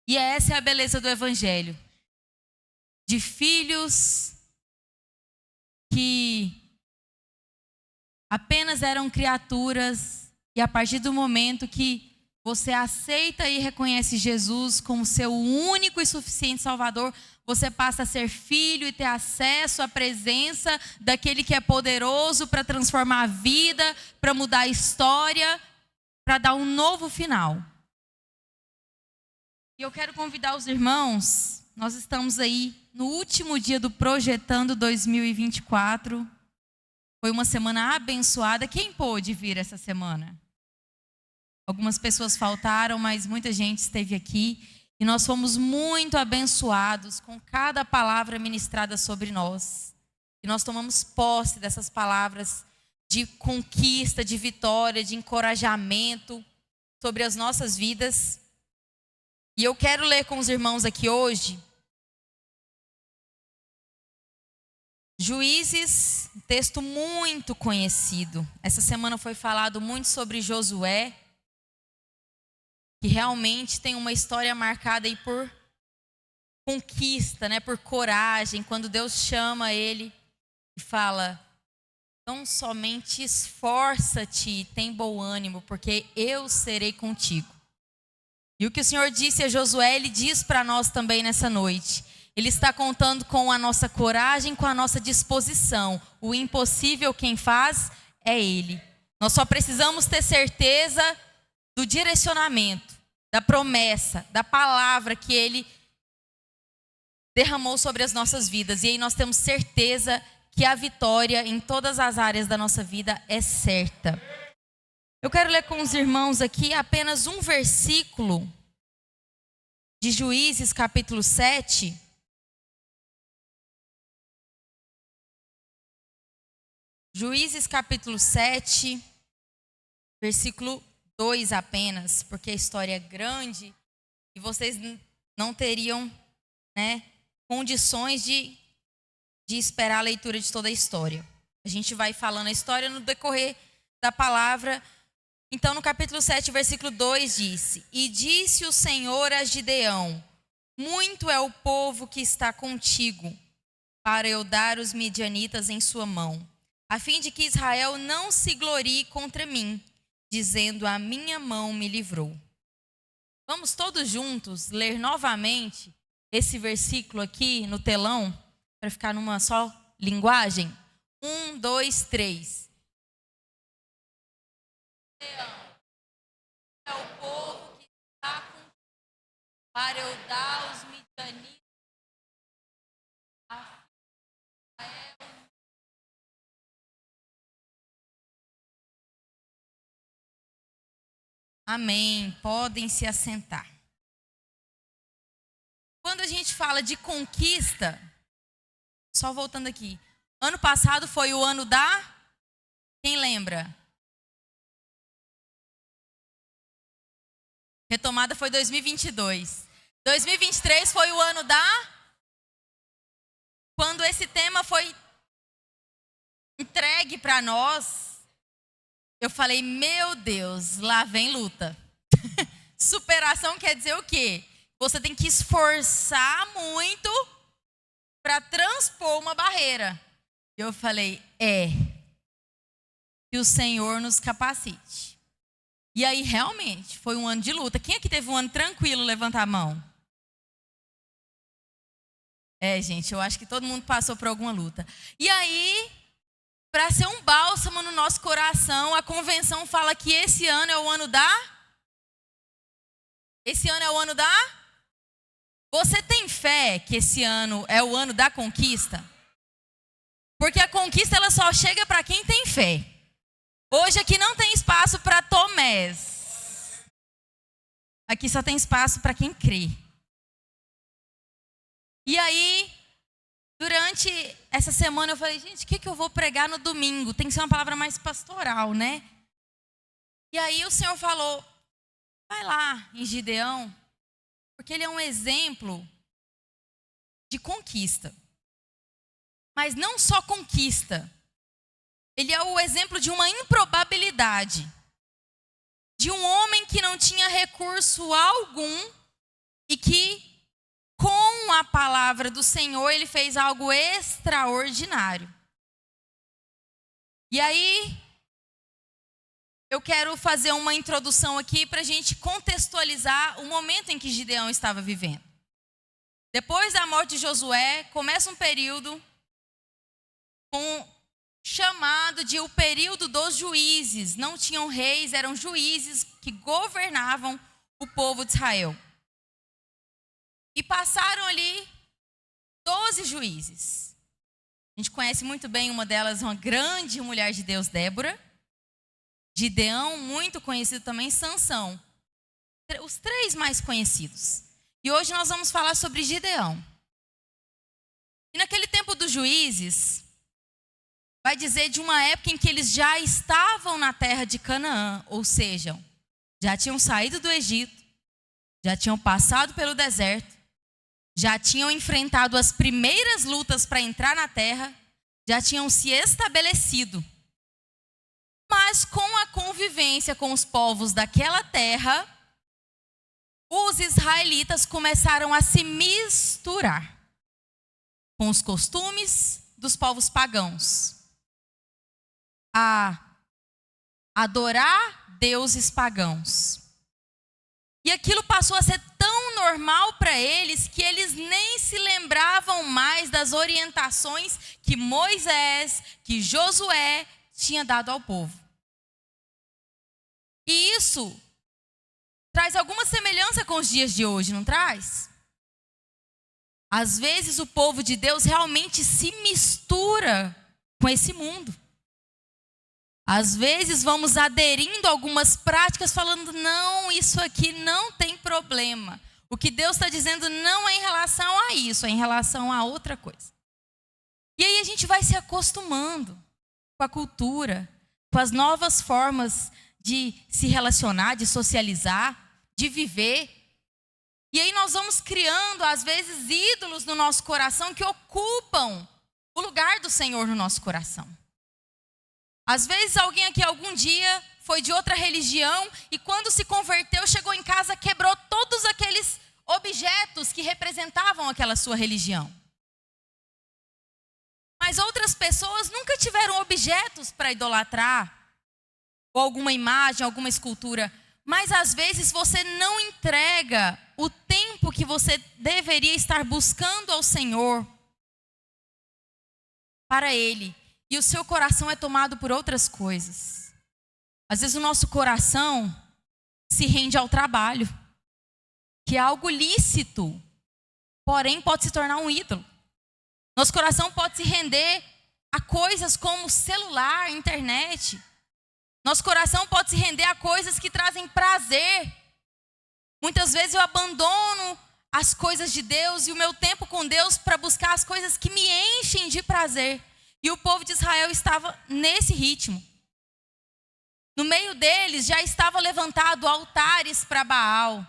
S9: E essa é a beleza do Evangelho. De filhos que apenas eram criaturas, e a partir do momento que você aceita e reconhece Jesus como seu único e suficiente Salvador, você passa a ser filho e ter acesso à presença daquele que é poderoso para transformar a vida, para mudar a história, para dar um novo final. E eu quero convidar os irmãos, nós estamos aí no último dia do Projetando 2024. Foi uma semana abençoada. Quem pôde vir essa semana? Algumas pessoas faltaram, mas muita gente esteve aqui. E nós fomos muito abençoados com cada palavra ministrada sobre nós. E nós tomamos posse dessas palavras de conquista, de vitória, de encorajamento sobre as nossas vidas. E eu quero ler com os irmãos aqui hoje Juízes, um texto muito conhecido. Essa semana foi falado muito sobre Josué, que realmente tem uma história marcada aí por conquista, né? Por coragem, quando Deus chama ele e fala: "Tão somente esforça-te e tem bom ânimo, porque eu serei contigo." E o que o Senhor disse a Josué, Ele diz para nós também nessa noite. Ele está contando com a nossa coragem, com a nossa disposição. O impossível quem faz é Ele. Nós só precisamos ter certeza do direcionamento, da promessa, da palavra que Ele derramou sobre as nossas vidas. E aí nós temos certeza que a vitória em todas as áreas da nossa vida é certa. Eu quero ler com os irmãos aqui apenas um versículo de Juízes, capítulo 7. Juízes, capítulo 7, versículo 2 apenas, porque a história é grande e vocês não teriam, né, condições de esperar a leitura de toda a história. A gente vai falando a história no decorrer da palavra. Então, no capítulo 7, versículo 2 disse: "E disse o Senhor a Gideão: muito é o povo que está contigo, para eu dar os midianitas em sua mão, a fim de que Israel não se glorie contra mim, dizendo: a minha mão me livrou." Vamos todos juntos ler novamente esse versículo aqui no telão, para ficar numa só linguagem. 1, 2, 3. É o povo que está com para eu dar os midianitas a Israel. Amém. Podem se assentar. Quando a gente fala de conquista, só voltando aqui, ano passado foi o ano da... Quem lembra? Retomada foi 2022. 2023 foi o ano da... Quando esse tema foi entregue para nós, eu falei, meu Deus, lá vem luta. Superação quer dizer o quê? Você tem que esforçar muito para transpor uma barreira. Eu falei, que o Senhor nos capacite. E aí, realmente, foi um ano de luta. Quem aqui teve um ano tranquilo? Levanta a mão. Gente, eu acho que todo mundo passou por alguma luta. E aí, para ser um bálsamo no nosso coração, a convenção fala que esse ano é o ano da... Esse ano é o ano da... Você tem fé que esse ano é o ano da conquista? Porque a conquista ela só chega para quem tem fé. Hoje aqui não tem espaço para Tomés. Aqui só tem espaço para quem crê. E aí, durante essa semana eu falei, gente, o que eu vou pregar no domingo? Tem que ser uma palavra mais pastoral, né? E aí o Senhor falou, vai lá em Gideão, porque ele é um exemplo de conquista. Mas não só conquista. Ele é o exemplo de uma improbabilidade. De um homem que não tinha recurso algum e que, com a palavra do Senhor, ele fez algo extraordinário. E aí, eu quero fazer uma introdução aqui para a gente contextualizar o momento em que Gideão estava vivendo. Depois da morte de Josué, começa um período chamado de o período dos juízes. Não tinham reis, eram juízes que governavam o povo de Israel. E passaram ali 12 juízes. A gente conhece muito bem uma delas, uma grande mulher de Deus, Débora. Gideão, muito conhecido também, Sansão. Os três mais conhecidos. E hoje nós vamos falar sobre Gideão. E naquele tempo dos juízes, vai dizer de uma época em que eles já estavam na terra de Canaã, ou seja, já tinham saído do Egito, já tinham passado pelo deserto, já tinham enfrentado as primeiras lutas para entrar na terra, já tinham se estabelecido. Mas com a convivência com os povos daquela terra, os israelitas começaram a se misturar com os costumes dos povos pagãos, a adorar deuses pagãos. E aquilo passou a ser tão normal para eles que eles nem se lembravam mais das orientações que Moisés, que Josué tinha dado ao povo. E isso traz alguma semelhança com os dias de hoje, não traz? Às vezes o povo de Deus realmente se mistura com esse mundo. Às vezes vamos aderindo a algumas práticas falando, não, isso aqui não tem problema. O que Deus está dizendo não é em relação a isso, é em relação a outra coisa. E aí a gente vai se acostumando com a cultura, com as novas formas de se relacionar, de socializar, de viver. E aí nós vamos criando, às vezes, ídolos no nosso coração que ocupam o lugar do Senhor no nosso coração. Às vezes alguém aqui algum dia foi de outra religião e quando se converteu, chegou em casa, quebrou todos aqueles objetos que representavam aquela sua religião. Mas outras pessoas nunca tiveram objetos para idolatrar, ou alguma imagem, alguma escultura, Mas às vezes você não entrega o tempo que você deveria estar buscando ao Senhor para Ele. E o seu coração é tomado por outras coisas. Às vezes o nosso coração se rende ao trabalho, que é algo lícito, porém pode se tornar um ídolo. Nosso coração pode se render a coisas como celular, internet. Nosso coração pode se render a coisas que trazem prazer. Muitas vezes eu abandono as coisas de Deus e o meu tempo com Deus para buscar as coisas que me enchem de prazer. E o povo de Israel estava nesse ritmo. No meio deles já estava levantado altares para Baal.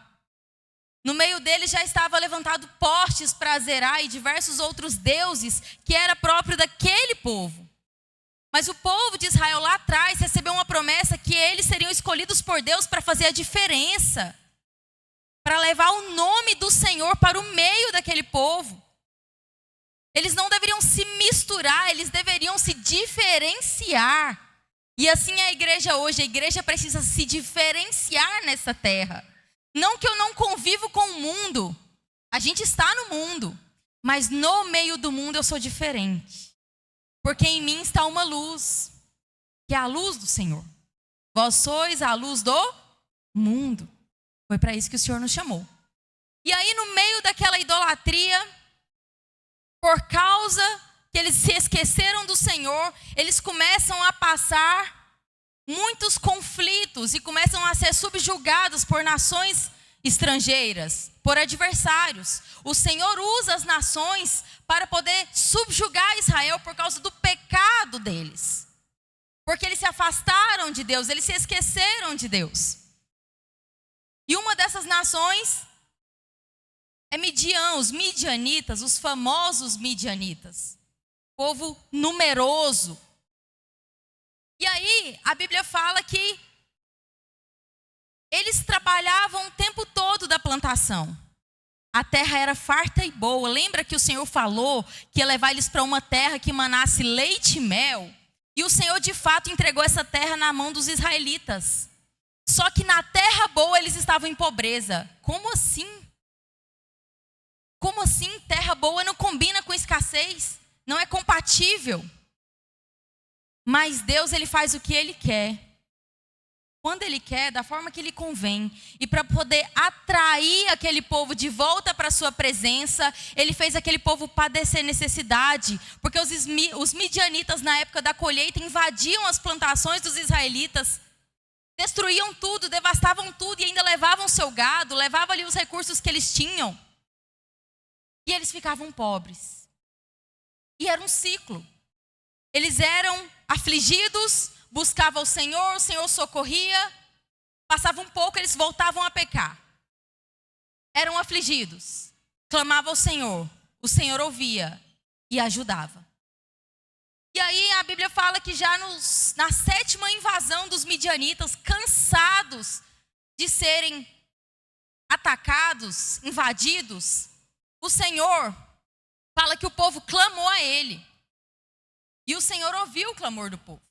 S9: No meio deles já estava levantado postes para Azerá e diversos outros deuses que era próprio daquele povo. Mas o povo de Israel lá atrás recebeu uma promessa que eles seriam escolhidos por Deus para fazer a diferença, para levar o nome do Senhor para o meio daquele povo. Eles não deveriam se misturar, eles deveriam se diferenciar. E assim é a igreja hoje, a igreja precisa se diferenciar nessa terra. Não que eu não convivo com o mundo, a gente está no mundo, mas no meio do mundo eu sou diferente. Porque em mim está uma luz, que é a luz do Senhor. Vós sois a luz do mundo. Foi para isso que o Senhor nos chamou. E aí no meio daquela idolatria, por causa que eles se esqueceram do Senhor, eles começam a passar muitos conflitos e começam a ser subjugados por nações estrangeiras, por adversários. O Senhor usa as nações para poder subjugar Israel por causa do pecado deles. Porque eles se afastaram de Deus, eles se esqueceram de Deus. E uma dessas nações é Midian, os midianitas, os famosos midianitas. Povo numeroso. E aí a Bíblia fala que eles trabalhavam o tempo todo da plantação. A terra era farta e boa. Lembra que o Senhor falou que ia levar eles para uma terra que manasse leite e mel? E o Senhor de fato entregou essa terra na mão dos israelitas. Só que na terra boa eles estavam em pobreza. Como assim? Como assim? Terra boa não combina com escassez. Não é compatível. Mas Deus, Ele faz o que Ele quer. Quando Ele quer, da forma que Ele convém. E para poder atrair aquele povo de volta para a sua presença, Ele fez aquele povo padecer necessidade. Porque os midianitas, na época da colheita, invadiam as plantações dos israelitas. Destruíam tudo, devastavam tudo e ainda levavam seu gado, levavam ali os recursos que eles tinham. E eles ficavam pobres. E era um ciclo. Eles eram afligidos, buscavam o Senhor socorria, passava um pouco, eles voltavam a pecar. Eram afligidos, clamavam ao Senhor, o Senhor ouvia e ajudava. E aí a Bíblia fala que já na 7ª invasão dos midianitas, cansados de serem atacados, invadidos, o Senhor fala que o povo clamou a Ele. E o Senhor ouviu o clamor do povo.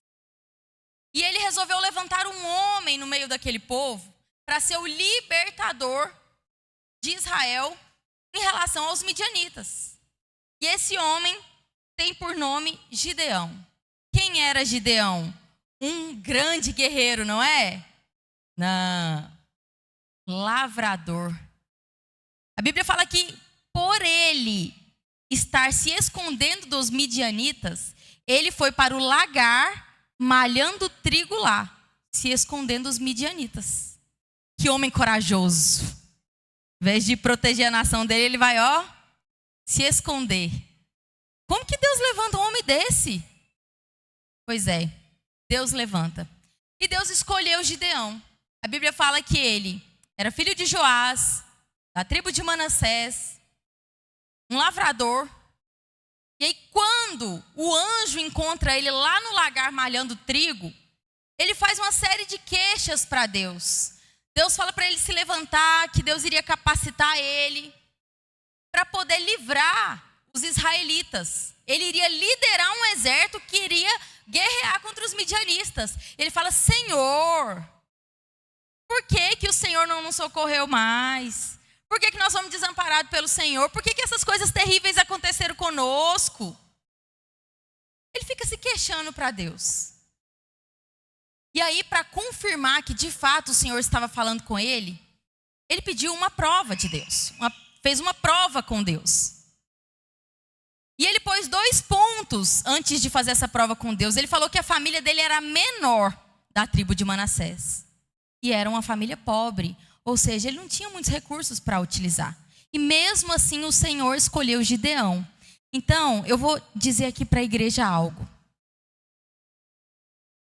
S9: E Ele resolveu levantar um homem no meio daquele povo para ser o libertador de Israel em relação aos midianitas. E esse homem tem por nome Gideão. Quem era Gideão? Um grande guerreiro, não é? Não. Lavrador. A Bíblia fala que por ele estar se escondendo dos midianitas, ele foi para o lagar, malhando trigo lá, se escondendo dos midianitas. Que homem corajoso. Em vez de proteger a nação dele, ele vai, se esconder. Como que Deus levanta um homem desse? Pois é, Deus levanta. E Deus escolheu Gideão. A Bíblia fala que ele era filho de Joás, da tribo de Manassés, um lavrador. E aí quando o anjo encontra ele lá no lagar malhando trigo, ele faz uma série de queixas para Deus. Deus fala para ele se levantar, que Deus iria capacitar ele para poder livrar os israelitas. Ele iria liderar um exército que iria guerrear contra os midianistas. Ele fala: Senhor, por que não socorreu mais? Por que nós fomos desamparados pelo Senhor? Por que essas coisas terríveis aconteceram conosco? Ele fica se queixando para Deus. E aí, para confirmar que de fato o Senhor estava falando com ele, ele pediu uma prova de Deus. Fez uma prova com Deus. E ele pôs 2 pontos antes de fazer essa prova com Deus. Ele falou que a família dele era a menor da tribo de Manassés. E era uma família pobre. Ou seja, ele não tinha muitos recursos para utilizar. E mesmo assim o Senhor escolheu Gideão. Então, eu vou dizer aqui para a igreja algo.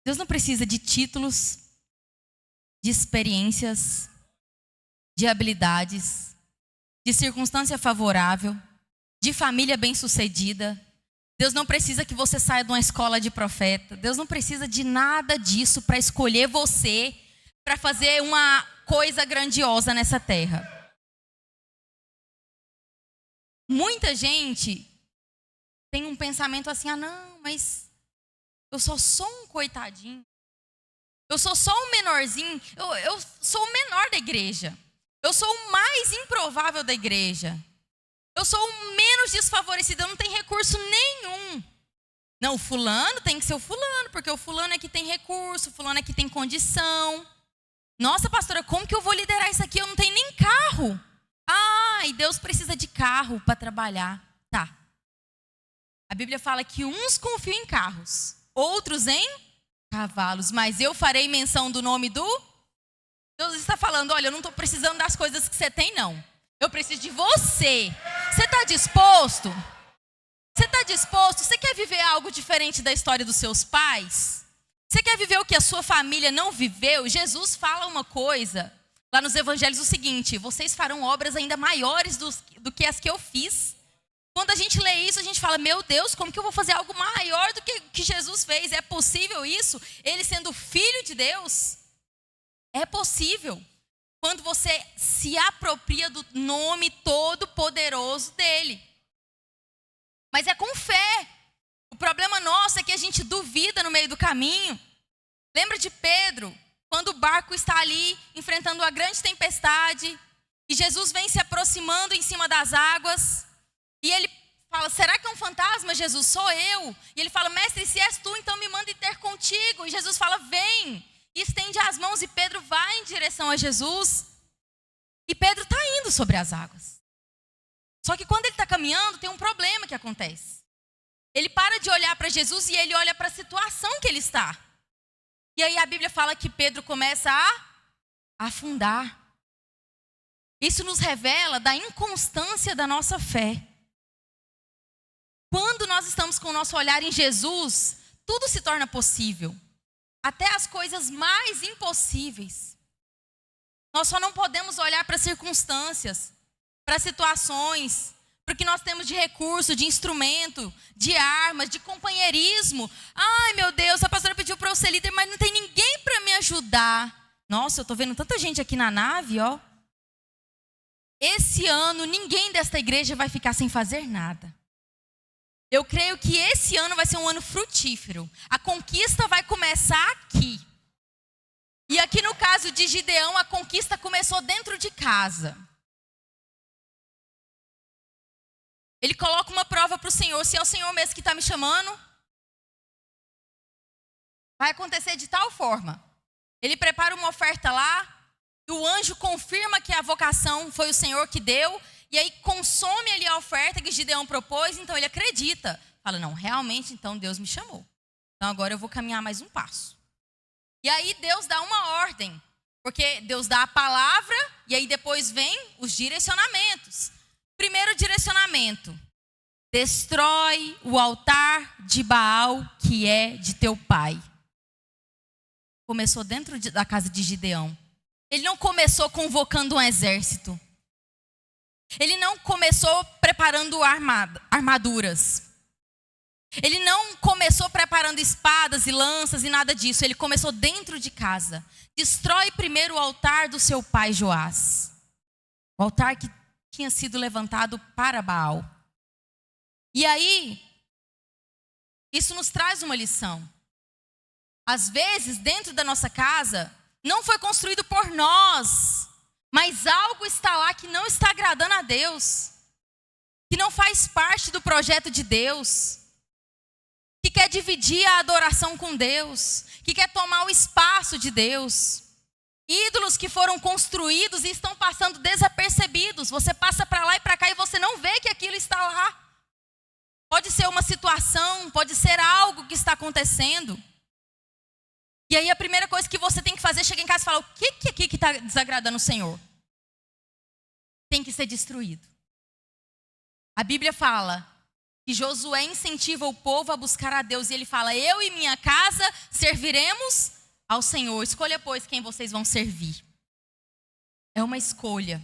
S9: Deus não precisa de títulos, de experiências, de habilidades, de circunstância favorável, de família bem-sucedida. Deus não precisa que você saia de uma escola de profeta. Deus não precisa de nada disso para escolher você, para fazer uma coisa grandiosa nessa terra. Muita gente tem um pensamento assim, não, mas eu só sou um coitadinho. Eu sou só um menorzinho. Eu sou o menor da igreja. Eu sou o mais improvável da igreja. Eu sou o menos desfavorecido. Eu não tenho recurso nenhum. Não, o fulano tem que ser o fulano, porque o fulano é que tem recurso, o fulano é que tem condição. Nossa, pastora, como que eu vou liderar isso aqui? Eu não tenho nem carro. E Deus precisa de carro para trabalhar. Tá. A Bíblia fala que uns confiam em carros, outros em cavalos. Mas eu farei menção do nome do... Deus está falando, olha, eu não estou precisando das coisas que você tem, não. Eu preciso de você. Você está disposto? Você está disposto? Você quer viver algo diferente da história dos seus pais? Você quer viver o que a sua família não viveu? Jesus fala uma coisa lá nos evangelhos, o seguinte: vocês farão obras ainda maiores do que as que eu fiz. Quando a gente lê isso, a gente fala, meu Deus, como que eu vou fazer algo maior do que Jesus fez? É possível isso? Ele sendo filho de Deus? É possível. Quando você se apropria do nome todo poderoso dele. Mas é com fé. O problema nosso é que a gente duvida no meio do caminho. Lembra de Pedro, quando o barco está ali enfrentando uma grande tempestade e Jesus vem se aproximando em cima das águas e ele fala, será que é um fantasma, Jesus? Sou eu. E ele fala, mestre, se és tu, então me manda ir ter contigo. E Jesus fala, vem. E estende as mãos e Pedro vai em direção a Jesus. E Pedro está indo sobre as águas. Só que quando ele está caminhando, tem um problema que acontece. Ele para de olhar para Jesus e ele olha para a situação que ele está. E aí a Bíblia fala que Pedro começa a afundar. Isso nos revela da inconstância da nossa fé. Quando nós estamos com o nosso olhar em Jesus, tudo se torna possível. Até as coisas mais impossíveis. Nós só não podemos olhar para circunstâncias, para situações, para o que nós temos de recurso, de instrumento, de armas, de companheirismo. Ai, meu Deus, a pastora pediu para eu ser líder, mas não tem ninguém para me ajudar. Nossa, eu estou vendo tanta gente aqui na nave, ó. Esse ano, ninguém desta igreja vai ficar sem fazer nada. Eu creio que esse ano vai ser um ano frutífero. A conquista vai começar aqui. E aqui no caso de Gideão, a conquista começou dentro de casa. Ele coloca uma prova para o Senhor. Se é o Senhor mesmo que está me chamando, vai acontecer de tal forma. Ele prepara uma oferta lá, e o anjo confirma que a vocação foi o Senhor que deu, e aí consome ali a oferta que Gideão propôs, então ele acredita. Fala, não, realmente então Deus me chamou. Então agora eu vou caminhar mais um passo. E aí Deus dá uma ordem, porque Deus dá a palavra, e aí depois vem os direcionamentos. Primeiro direcionamento: destrói o altar de Baal que é de teu pai. Começou dentro da casa de Gideão. Ele não começou convocando um exército. Ele não começou preparando armaduras. Ele não começou preparando espadas e lanças e nada disso. Ele começou dentro de casa. Destrói primeiro o altar do seu pai Joás. O altar que tinha sido levantado para Baal. E aí, isso nos traz uma lição. Às vezes, dentro da nossa casa, não foi construído por nós, Mas algo está lá que não está agradando a Deus, que não faz parte do projeto de Deus, que quer dividir a adoração com Deus, que quer tomar o espaço de Deus. Ídolos que foram construídos e estão passando desapercebidos. Você passa para lá e para cá e você não vê que aquilo está lá. Pode ser uma situação, pode ser algo que está acontecendo. E aí a primeira coisa que você tem que fazer é chegar em casa e falar: o que é aqui que está desagradando o Senhor? Tem que ser destruído. A Bíblia fala que Josué incentiva o povo a buscar a Deus. E ele fala: eu e minha casa serviremos ao Senhor. Escolha, pois, quem vocês vão servir. É uma escolha.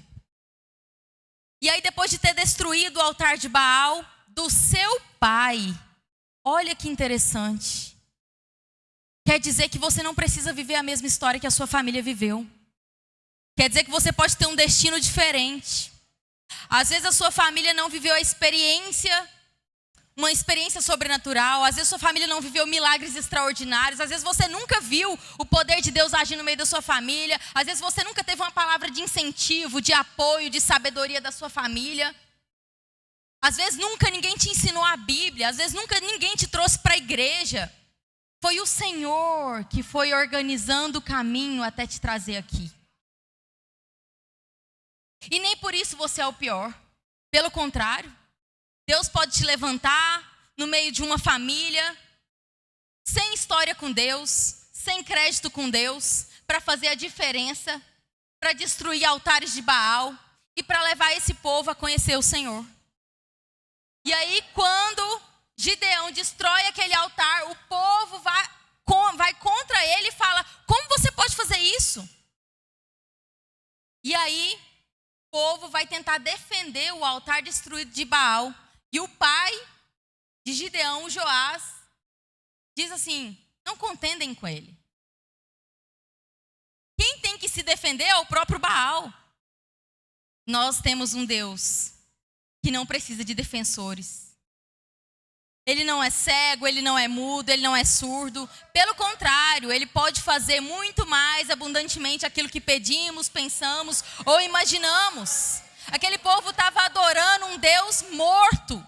S9: E aí, depois de ter destruído o altar de Baal do seu pai, olha que interessante. Quer dizer que você não precisa viver a mesma história que a sua família viveu. Quer dizer que você pode ter um destino diferente. Às vezes a sua família não viveu uma experiência sobrenatural. Às vezes sua família não viveu milagres extraordinários. Às vezes você nunca viu o poder de Deus agir no meio da sua família. Às vezes você nunca teve uma palavra de incentivo, de apoio, de sabedoria da sua família. Às vezes nunca ninguém te ensinou a Bíblia. Às vezes nunca ninguém te trouxe para a igreja. Foi o Senhor que foi organizando o caminho até te trazer aqui. E nem por isso você é o pior. Pelo contrário, Deus pode te levantar no meio de uma família, sem história com Deus, sem crédito com Deus, para fazer a diferença, para destruir altares de Baal e para levar esse povo a conhecer o Senhor. E aí, quando Gideão destrói aquele altar, o povo vai contra ele e fala: como você pode fazer isso? E aí, o povo vai tentar defender o altar destruído de Baal. E o pai de Gideão, Joás, diz assim: não contendem com ele. Quem tem que se defender é o próprio Baal. Nós temos um Deus que não precisa de defensores. Ele não é cego, ele não é mudo, ele não é surdo. Pelo contrário, ele pode fazer muito mais abundantemente aquilo que pedimos, pensamos ou imaginamos. Aquele povo estava adorando um Deus morto,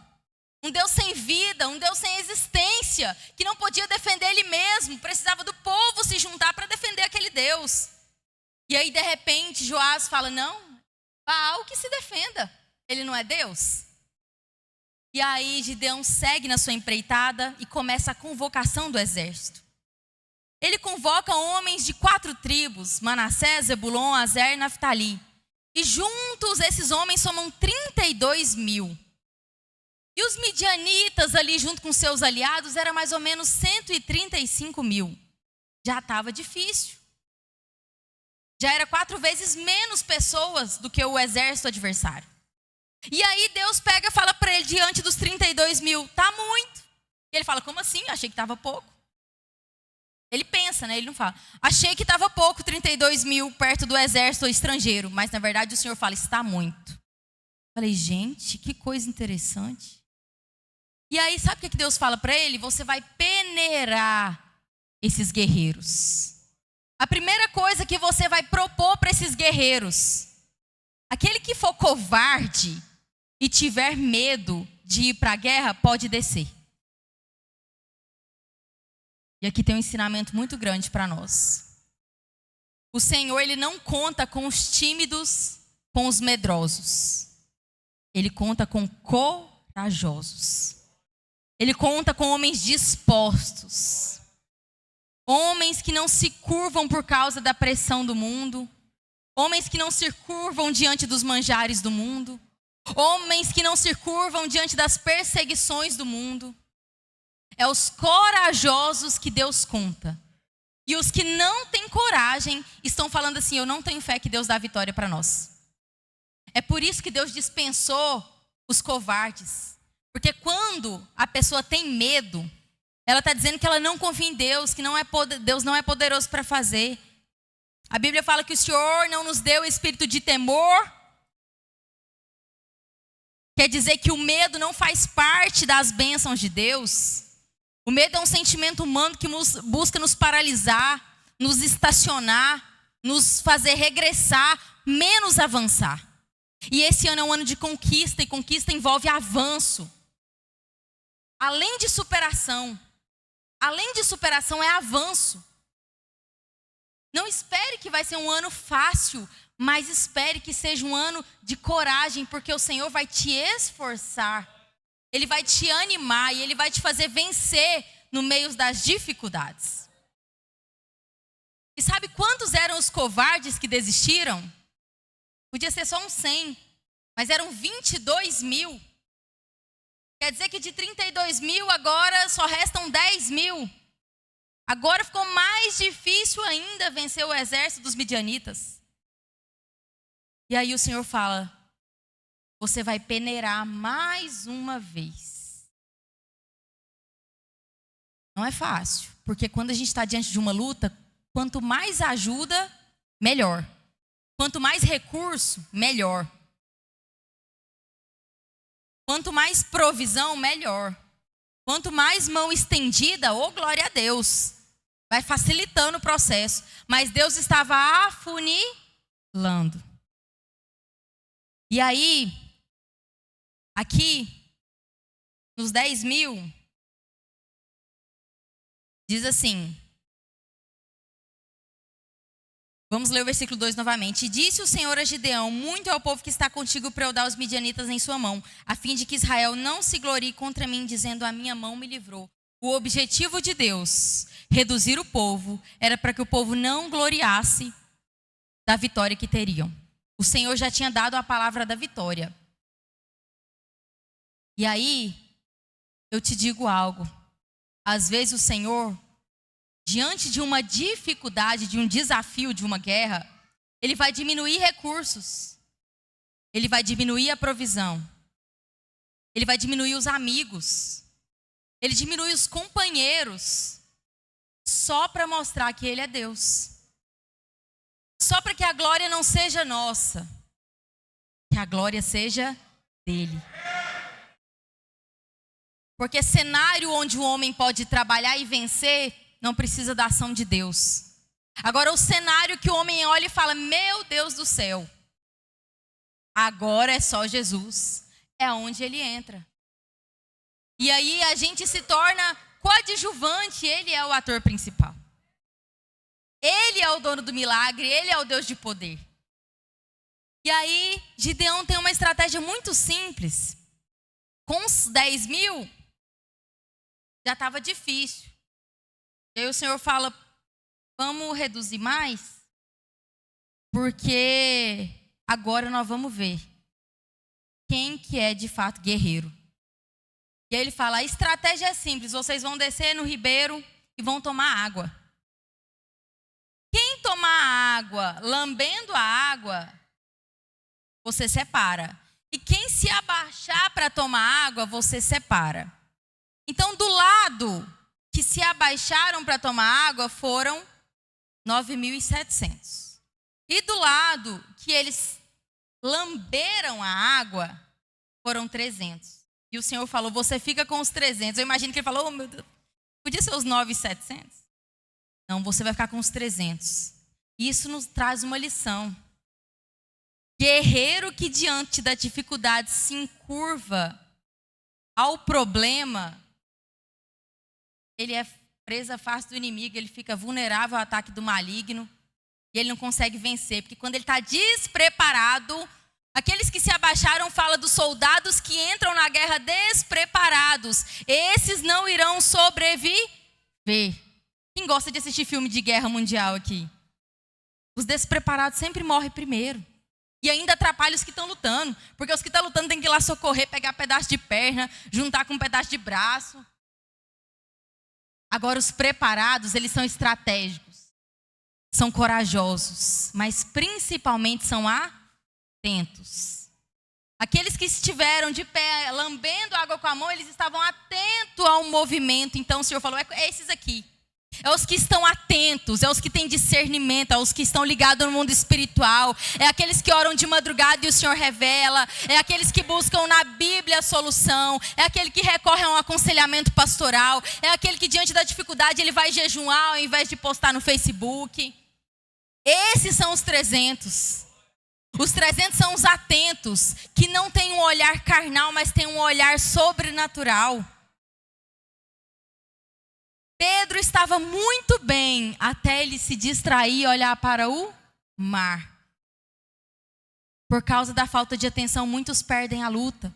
S9: um Deus sem vida, um Deus sem existência, que não podia defender ele mesmo, precisava do povo se juntar para defender aquele Deus. E aí, de repente, Joás fala: não, Baal que se defenda, ele não é Deus. E aí Gideão segue na sua empreitada e começa a convocação do exército. Ele convoca homens de 4 tribos: Manassés, Zebulon, Azer e Naftali. E juntos esses homens somam 32 mil. E os midianitas ali junto com seus aliados era mais ou menos 135 mil. Já estava difícil. Já era 4 vezes menos pessoas do que o exército adversário. E aí Deus pega e fala para ele, diante dos 32 mil: tá muito. E ele fala: como assim? Achei que estava pouco. Ele pensa, né? Ele não fala: achei que estava pouco 32 mil perto do exército estrangeiro. Mas na verdade o Senhor fala: está muito. Falei: gente, que coisa interessante. E aí sabe o que Deus fala para ele? Você vai peneirar esses guerreiros. A primeira coisa que você vai propor para esses guerreiros: aquele que for covarde e tiver medo de ir para a guerra, pode descer. E aqui tem um ensinamento muito grande para nós. O Senhor, Ele não conta com os tímidos, com os medrosos. Ele conta com corajosos. Ele conta com homens dispostos. Homens que não se curvam por causa da pressão do mundo. Homens que não se curvam diante dos manjares do mundo. Homens que não se curvam diante das perseguições do mundo. É os corajosos que Deus conta. E os que não têm coragem estão falando assim: eu não tenho fé que Deus dá vitória para nós. É por isso que Deus dispensou os covardes. Porque quando a pessoa tem medo, ela está dizendo que ela não confia em Deus, que Deus não é poderoso para fazer. A Bíblia fala que o Senhor não nos deu espírito de temor. Quer dizer que o medo não faz parte das bênçãos de Deus. O medo é um sentimento humano que busca nos paralisar, nos estacionar, nos fazer regressar menos avançar. E esse ano é um ano de conquista, e conquista envolve avanço. Além de superação é avanço. Não espere que vai ser um ano fácil, mas espere que seja um ano de coragem, porque o Senhor vai te esforçar. Ele vai te animar e Ele vai te fazer vencer no meio das dificuldades. E sabe quantos eram os covardes que desistiram? Podia ser só uns 100, mas eram 22 mil. Quer dizer que de 32 mil agora só restam 10 mil. Agora ficou mais difícil ainda vencer o exército dos midianitas. E aí o Senhor fala: você vai peneirar mais uma vez. Não é fácil, porque quando a gente está diante de uma luta, quanto mais ajuda, melhor. Quanto mais recurso, melhor. Quanto mais provisão, melhor. Quanto mais mão estendida, oh glória a Deus. Vai facilitando o processo. Mas Deus estava afunilando. E aí, aqui, nos 10 mil, diz assim. Vamos ler o versículo 2 novamente. E disse o Senhor a Gideão: muito é o povo que está contigo para eu dar os midianitas em sua mão, a fim de que Israel não se glorie contra mim, dizendo: a minha mão me livrou. O objetivo de Deus, reduzir o povo, era para que o povo não gloriasse da vitória que teriam. O Senhor já tinha dado a palavra da vitória. E aí, eu te digo algo. Às vezes o Senhor, diante de uma dificuldade, de um desafio, de uma guerra, Ele vai diminuir recursos. Ele vai diminuir a provisão. Ele vai diminuir os amigos. Ele diminui os companheiros. Só para mostrar que Ele é Deus. Só para que a glória não seja nossa. Que a glória seja dEle. Porque cenário onde o homem pode trabalhar e vencer não precisa da ação de Deus. Agora o cenário que o homem olha e fala: meu Deus do céu, agora é só Jesus. É onde ele entra. E aí a gente se torna coadjuvante, ele é o ator principal. Ele é o dono do milagre, ele é o Deus de poder. E aí Gideão tem uma estratégia muito simples. Com os 10 mil, já estava difícil. E aí o Senhor fala: vamos reduzir mais? Porque agora nós vamos ver quem que é de fato guerreiro. E aí ele fala: a estratégia é simples, vocês vão descer no ribeiro e vão tomar água. Quem tomar água, lambendo a água, você separa. E quem se abaixar para tomar água, você separa. Então, do lado que se abaixaram para tomar água foram 9.700. E do lado que eles lamberam a água foram 300. E o Senhor falou: você fica com os 300. Eu imagino que ele falou: oh, meu Deus, podia ser os 9.700? Não, você vai ficar com os 300. Isso nos traz uma lição. Guerreiro que diante da dificuldade se encurva ao problema, ele é presa fácil do inimigo, ele fica vulnerável ao ataque do maligno e ele não consegue vencer, porque quando ele está despreparado, aqueles que se abaixaram falam dos soldados que entram na guerra despreparados, esses não irão sobreviver. Quem gosta de assistir filme de guerra mundial aqui? Os despreparados sempre morrem primeiro. E ainda atrapalha os que estão lutando. Porque os que estão lutando têm que ir lá socorrer, pegar pedaço de perna, juntar com um pedaço de braço. Agora os preparados, eles são estratégicos. São corajosos. Mas principalmente são atentos. Aqueles que estiveram de pé, lambendo água com a mão, eles estavam atentos ao movimento. Então o Senhor falou: é esses aqui. É os que estão atentos, é os que têm discernimento, é os que estão ligados no mundo espiritual, é aqueles que oram de madrugada e o Senhor revela, é aqueles que buscam na Bíblia a solução, é aquele que recorre a um aconselhamento pastoral, é aquele que diante da dificuldade ele vai jejuar ao invés de postar no Facebook. Esses são os 300. Os 300 são os atentos, que não têm um olhar carnal, mas têm um olhar sobrenatural. Pedro estava muito bem até ele se distrair e olhar para o mar. Por causa da falta de atenção, muitos perdem a luta.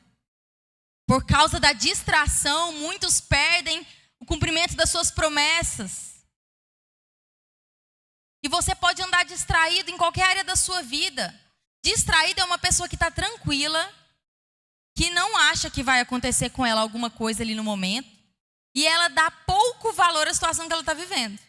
S9: Por causa da distração, muitos perdem o cumprimento das suas promessas. E você pode andar distraído em qualquer área da sua vida. Distraído é uma pessoa que está tranquila, que não acha que vai acontecer com ela alguma coisa ali no momento, e ela dá pouco valor à situação que ela está vivendo.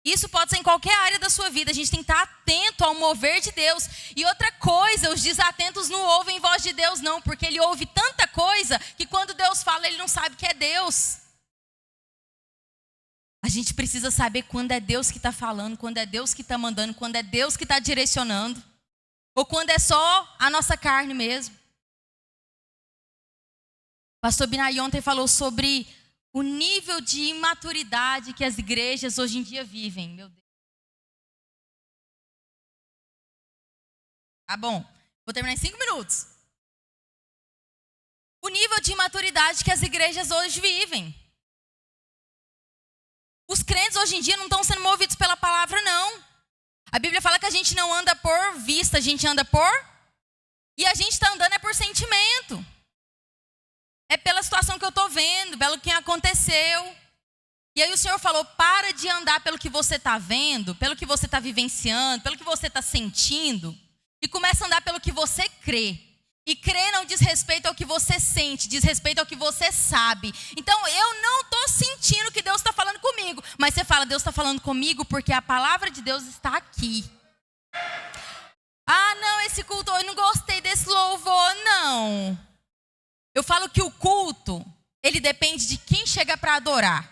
S9: Isso pode ser em qualquer área da sua vida. A gente tem que estar atento ao mover de Deus. E outra coisa, os desatentos não ouvem voz de Deus não, porque ele ouve tanta coisa que quando Deus fala, ele não sabe que é Deus. A gente precisa saber quando é Deus que está falando, quando é Deus que está mandando, quando é Deus que está direcionando. Ou quando é só a nossa carne mesmo. Pastor Binay ontem falou sobre o nível de imaturidade que as igrejas hoje em dia vivem. Meu Deus. Tá bom, vou terminar em 5 minutos. O nível de imaturidade que as igrejas hoje vivem. Os crentes hoje em dia não estão sendo movidos pela palavra, não. A Bíblia fala que a gente não anda por vista, a gente anda por... E a gente está andando é por sentimento. É pela situação que eu estou vendo, pelo que aconteceu. E aí o Senhor falou, para de andar pelo que você está vendo, pelo que você está vivenciando, pelo que você está sentindo. E começa a andar pelo que você crê. E crer não diz respeito ao que você sente, diz respeito ao que você sabe. Então eu não estou sentindo que Deus está falando comigo. Mas você fala, Deus está falando comigo porque a palavra de Deus está aqui. Ah, não, esse culto, eu não gostei desse louvor, não. Eu falo que o culto, ele depende de quem chega para adorar.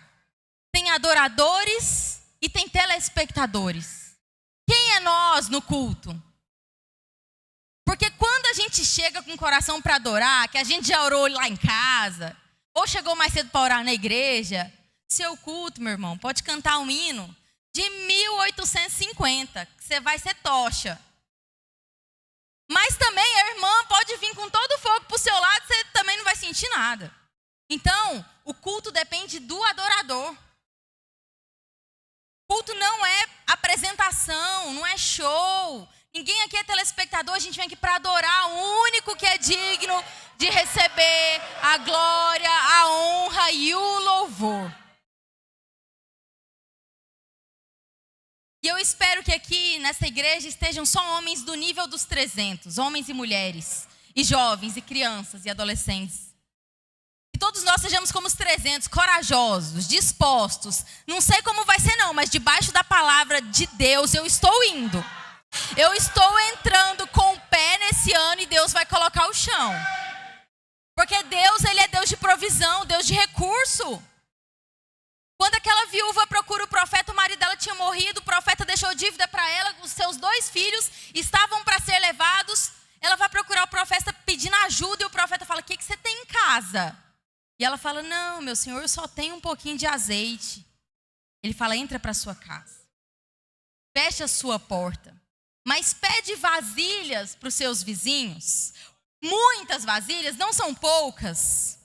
S9: Tem adoradores e tem telespectadores. Quem é nós no culto? Porque quando a gente chega com o coração para adorar, que a gente já orou lá em casa, ou chegou mais cedo para orar na igreja, seu culto, meu irmão, pode cantar um hino de 1850, que você vai ser tocha. Mas também a irmã pode vir com todo o fogo para o seu lado, você também não vai sentir nada. Então, o culto depende do adorador. O culto não é apresentação, não é show. Ninguém aqui é telespectador, a gente vem aqui para adorar o único que é digno de receber a glória, a honra e o louvor. E eu espero que aqui nessa igreja estejam só homens do nível dos 300, homens e mulheres, e jovens, e crianças, e adolescentes. Que todos nós sejamos como os 300, corajosos, dispostos. Não sei como vai ser não, mas debaixo da palavra de Deus eu estou indo. Eu estou entrando com o pé nesse ano e Deus vai colocar o chão. Porque Deus, Ele é Deus de provisão, Deus de recurso. Quando aquela viúva procura o profeta, o marido dela tinha morrido, o profeta deixou dívida para ela, os seus 2 filhos estavam para ser levados. Ela vai procurar o profeta pedindo ajuda e o profeta fala, o que você tem em casa? E ela fala, não, meu senhor, eu só tenho um pouquinho de azeite. Ele fala, entra para sua casa, fecha a sua porta. Mas pede vasilhas para os seus vizinhos, muitas vasilhas, não são poucas,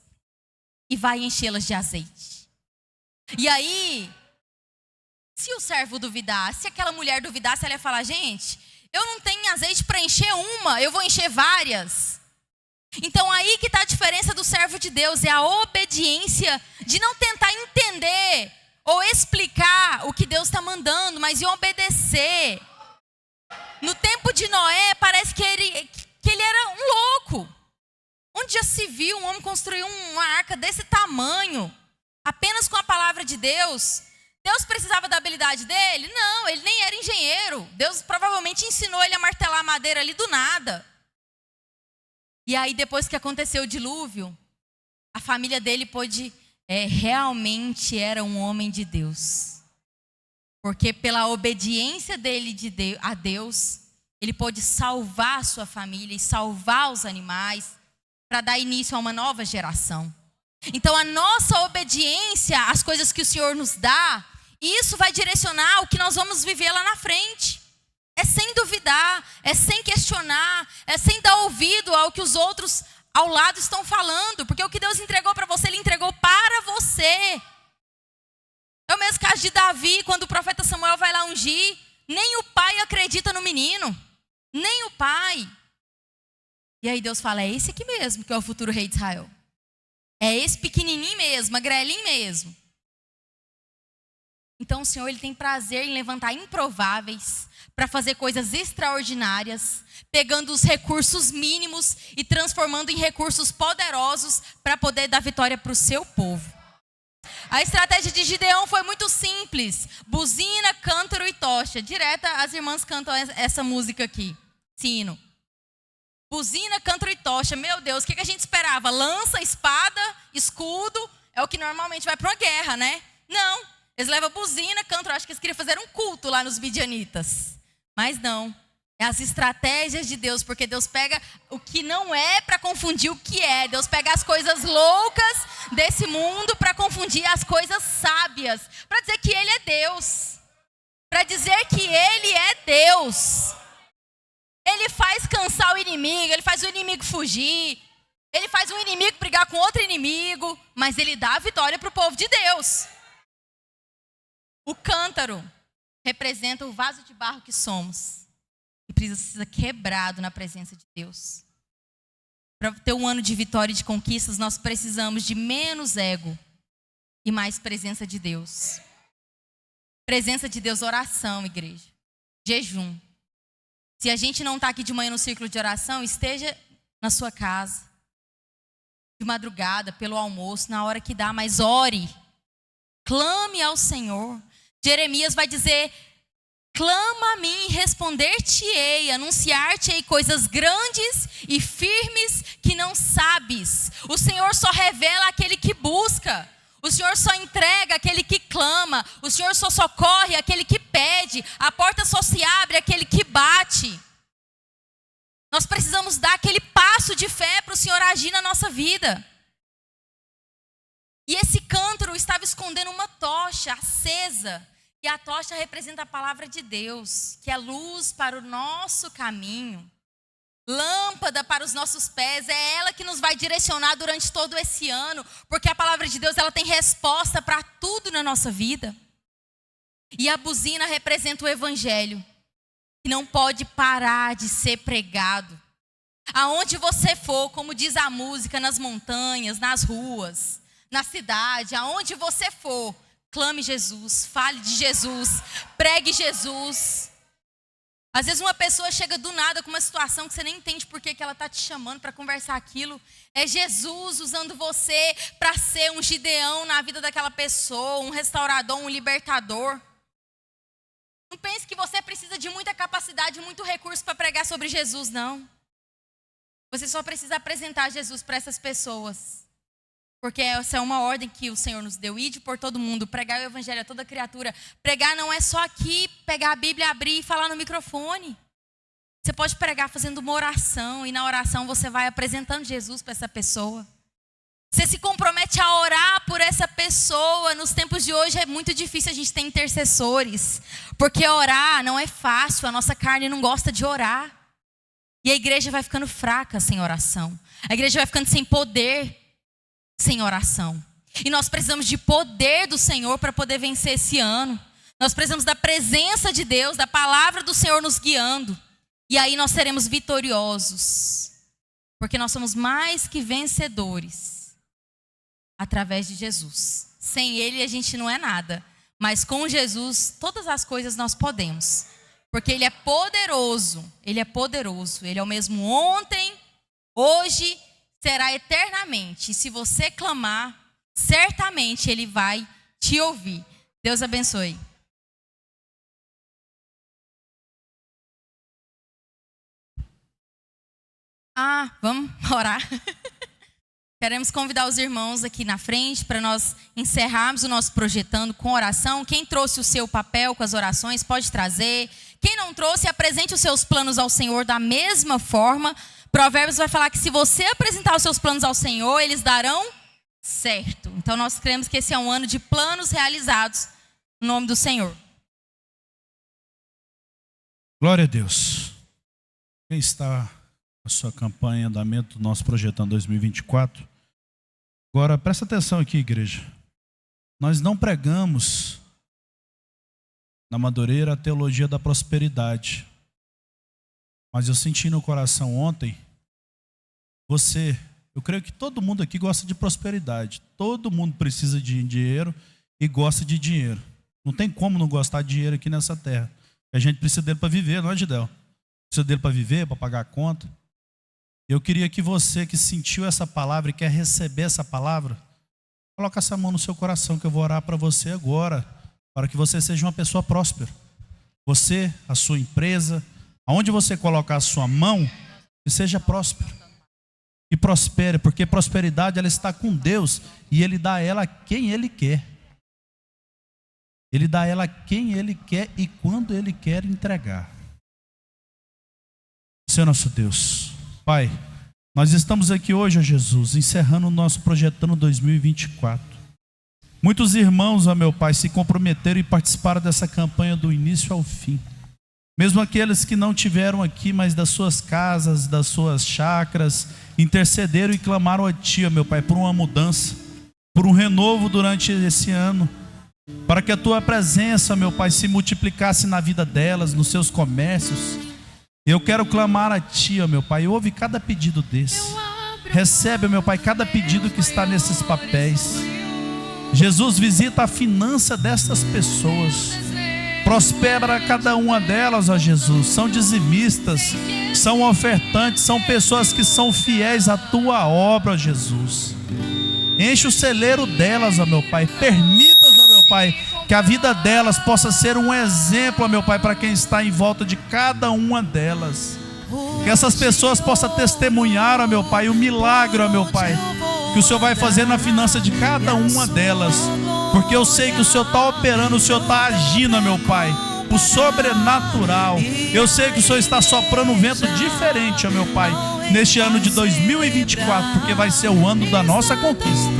S9: e vai enchê-las de azeite. E aí, se o servo duvidasse, se aquela mulher duvidasse, ela ia falar, gente, eu não tenho azeite para encher uma, eu vou encher várias. Então aí que está a diferença do servo de Deus, é a obediência de não tentar entender ou explicar o que Deus está mandando, mas de obedecer. No tempo de Noé, parece que ele era um louco. Onde já se viu um homem construir uma arca desse tamanho, apenas com a palavra de Deus? Deus precisava da habilidade dele? Não, ele nem era engenheiro. Deus provavelmente ensinou ele a martelar madeira ali do nada. E aí, depois que aconteceu o dilúvio, a família dele pôde... realmente era um homem de Deus. Porque pela obediência dele a Deus, ele pôde salvar a sua família e salvar os animais para dar início a uma nova geração. Então a nossa obediência às coisas que o Senhor nos dá, isso vai direcionar o que nós vamos viver lá na frente. É sem duvidar, é sem questionar, é sem dar ouvido ao que os outros ao lado estão falando. Porque o que Deus entregou para você, Ele entregou para você. É o mesmo caso de Davi, quando o profeta Samuel vai lá ungir. Nem o pai acredita no menino. Nem o pai. E aí Deus fala, é esse aqui mesmo que é o futuro rei de Israel. É esse pequenininho mesmo, magrelinho mesmo. Então o Senhor, Ele tem prazer em levantar improváveis para fazer coisas extraordinárias, pegando os recursos mínimos e transformando em recursos poderosos para poder dar vitória para o seu povo. A estratégia de Gideão foi muito simples. Buzina, cântaro e tocha. Direto as irmãs cantam essa música aqui, sino. Buzina, cântaro e tocha. Meu Deus, o que a gente esperava? Lança, espada, escudo. É o que normalmente vai para uma guerra, né? Não. Eles levam buzina, cântaro. Acho que eles queriam fazer um culto lá nos midianitas. Mas não. É as estratégias de Deus. Porque Deus pega o que não é para confundir o que é. Deus pega as coisas loucas desse mundo para confundir as coisas sábias. Para dizer que Ele é Deus. Para dizer que Ele é Deus. Ele faz cansar o inimigo, Ele faz o inimigo fugir, Ele faz um inimigo brigar com outro inimigo, mas Ele dá a vitória para o povo de Deus. O cântaro representa o vaso de barro que somos e precisa ser quebrado na presença de Deus. Para ter um ano de vitória e de conquistas, nós precisamos de menos ego e mais presença de Deus. Presença de Deus, oração, igreja, jejum. Se a gente não está aqui de manhã no círculo de oração, esteja na sua casa, de madrugada, pelo almoço, na hora que dá, mas ore, clame ao Senhor. Jeremias vai dizer, clama a mim e responder-te-ei, anunciar-te-ei coisas grandes e firmes que não sabes. O Senhor só revela aquele que busca. O Senhor só entrega aquele que clama. O Senhor só socorre aquele que pede. A porta só se abre aquele que bate. Nós precisamos dar aquele passo de fé para o Senhor agir na nossa vida. E esse cântaro estava escondendo uma tocha acesa. E a tocha representa a palavra de Deus, que é luz para o nosso caminho. Lâmpada para os nossos pés, é ela que nos vai direcionar durante todo esse ano, porque a palavra de Deus, ela tem resposta para tudo na nossa vida. E a buzina representa o evangelho, que não pode parar de ser pregado. Aonde você for, como diz a música, nas montanhas, nas ruas, na cidade, aonde você for, clame Jesus, fale de Jesus, pregue Jesus. Às vezes uma pessoa chega do nada com uma situação que você nem entende por que ela está te chamando para conversar aquilo. É Jesus usando você para ser um Gideão na vida daquela pessoa, um restaurador, um libertador. Não pense que você precisa de muita capacidade, muito recurso para pregar sobre Jesus, não. Você só precisa apresentar Jesus para essas pessoas. Porque essa é uma ordem que o Senhor nos deu. Ide por todo mundo, pregar o evangelho a toda criatura. Pregar não é só aqui, pegar a Bíblia, abrir e falar no microfone. Você pode pregar fazendo uma oração. E na oração você vai apresentando Jesus para essa pessoa. Você se compromete a orar por essa pessoa. Nos tempos de hoje é muito difícil a gente ter intercessores. Porque orar não é fácil. A nossa carne não gosta de orar. E a igreja vai ficando fraca sem oração. A igreja vai ficando sem poder sem oração. E nós precisamos de poder do Senhor para poder vencer esse ano. Nós precisamos da presença de Deus, da palavra do Senhor nos guiando. E aí nós seremos vitoriosos. Porque nós somos mais que vencedores através de Jesus. Sem Ele a gente não é nada. Mas com Jesus todas as coisas nós podemos. Porque Ele é poderoso. Ele é poderoso. Ele é o mesmo ontem, hoje, será eternamente. E se você clamar, certamente Ele vai te ouvir. Deus abençoe. Vamos orar. Queremos convidar os irmãos aqui na frente para nós encerrarmos o nosso projetando com oração. Quem trouxe o seu papel com as orações pode trazer. Quem não trouxe, apresente os seus planos ao Senhor da mesma forma. Provérbios vai falar que se você apresentar os seus planos ao Senhor, eles darão certo. Então nós cremos que esse é um ano de planos realizados no nome do Senhor.
S4: Glória a Deus. Quem está na sua campanha em andamento do nosso Projetando 2024? Agora, presta atenção aqui, igreja. Nós não pregamos na Madureira a teologia da prosperidade. Mas eu senti no coração ontem, eu creio que todo mundo aqui gosta de prosperidade. Todo mundo precisa de dinheiro e gosta de dinheiro. Não tem como não gostar de dinheiro aqui nessa terra. A gente precisa dele para viver, não é, Gidel? Precisa dele para viver, para pagar a conta. Eu queria que você que sentiu essa palavra e quer receber essa palavra, coloque essa mão no seu coração que eu vou orar para você agora, para que você seja uma pessoa próspera. Você, a sua empresa, aonde você colocar a sua mão, que seja próspero. E prospere, porque prosperidade ela está com Deus e Ele dá ela a quem Ele quer. Ele dá ela a quem Ele quer e quando Ele quer entregar. Senhor nosso Deus, Pai, nós estamos aqui hoje, ó Jesus, encerrando o nosso Projetando 2024. Muitos irmãos, ó meu Pai, se comprometeram e participaram dessa campanha do início ao fim. Mesmo aqueles que não tiveram aqui, mas das suas casas, das suas chácaras, intercederam e clamaram a Ti, ó meu Pai, por uma mudança, por um renovo durante esse ano, para que a Tua presença, meu Pai, se multiplicasse na vida delas, nos seus comércios. Eu quero clamar a Ti, ó meu Pai, ouve cada pedido desse. Recebe, ó meu Pai, cada pedido que está nesses papéis. Jesus, visita a finança dessas pessoas. Prospera cada uma delas, ó Jesus. São dizimistas, são ofertantes, são pessoas que são fiéis à Tua obra, ó Jesus. Enche o celeiro delas, ó meu Pai. Permita, ó meu Pai, que a vida delas possa ser um exemplo, ó meu Pai, para quem está em volta de cada uma delas. Que essas pessoas possam testemunhar, ó meu Pai, o milagre, ó meu Pai, que o Senhor vai fazer na finança de cada uma delas. Porque eu sei que o Senhor está operando, o Senhor está agindo, meu Pai, o sobrenatural. Eu sei que o Senhor está soprando um vento diferente, ó meu Pai, neste ano de 2024, porque vai ser o ano da nossa conquista.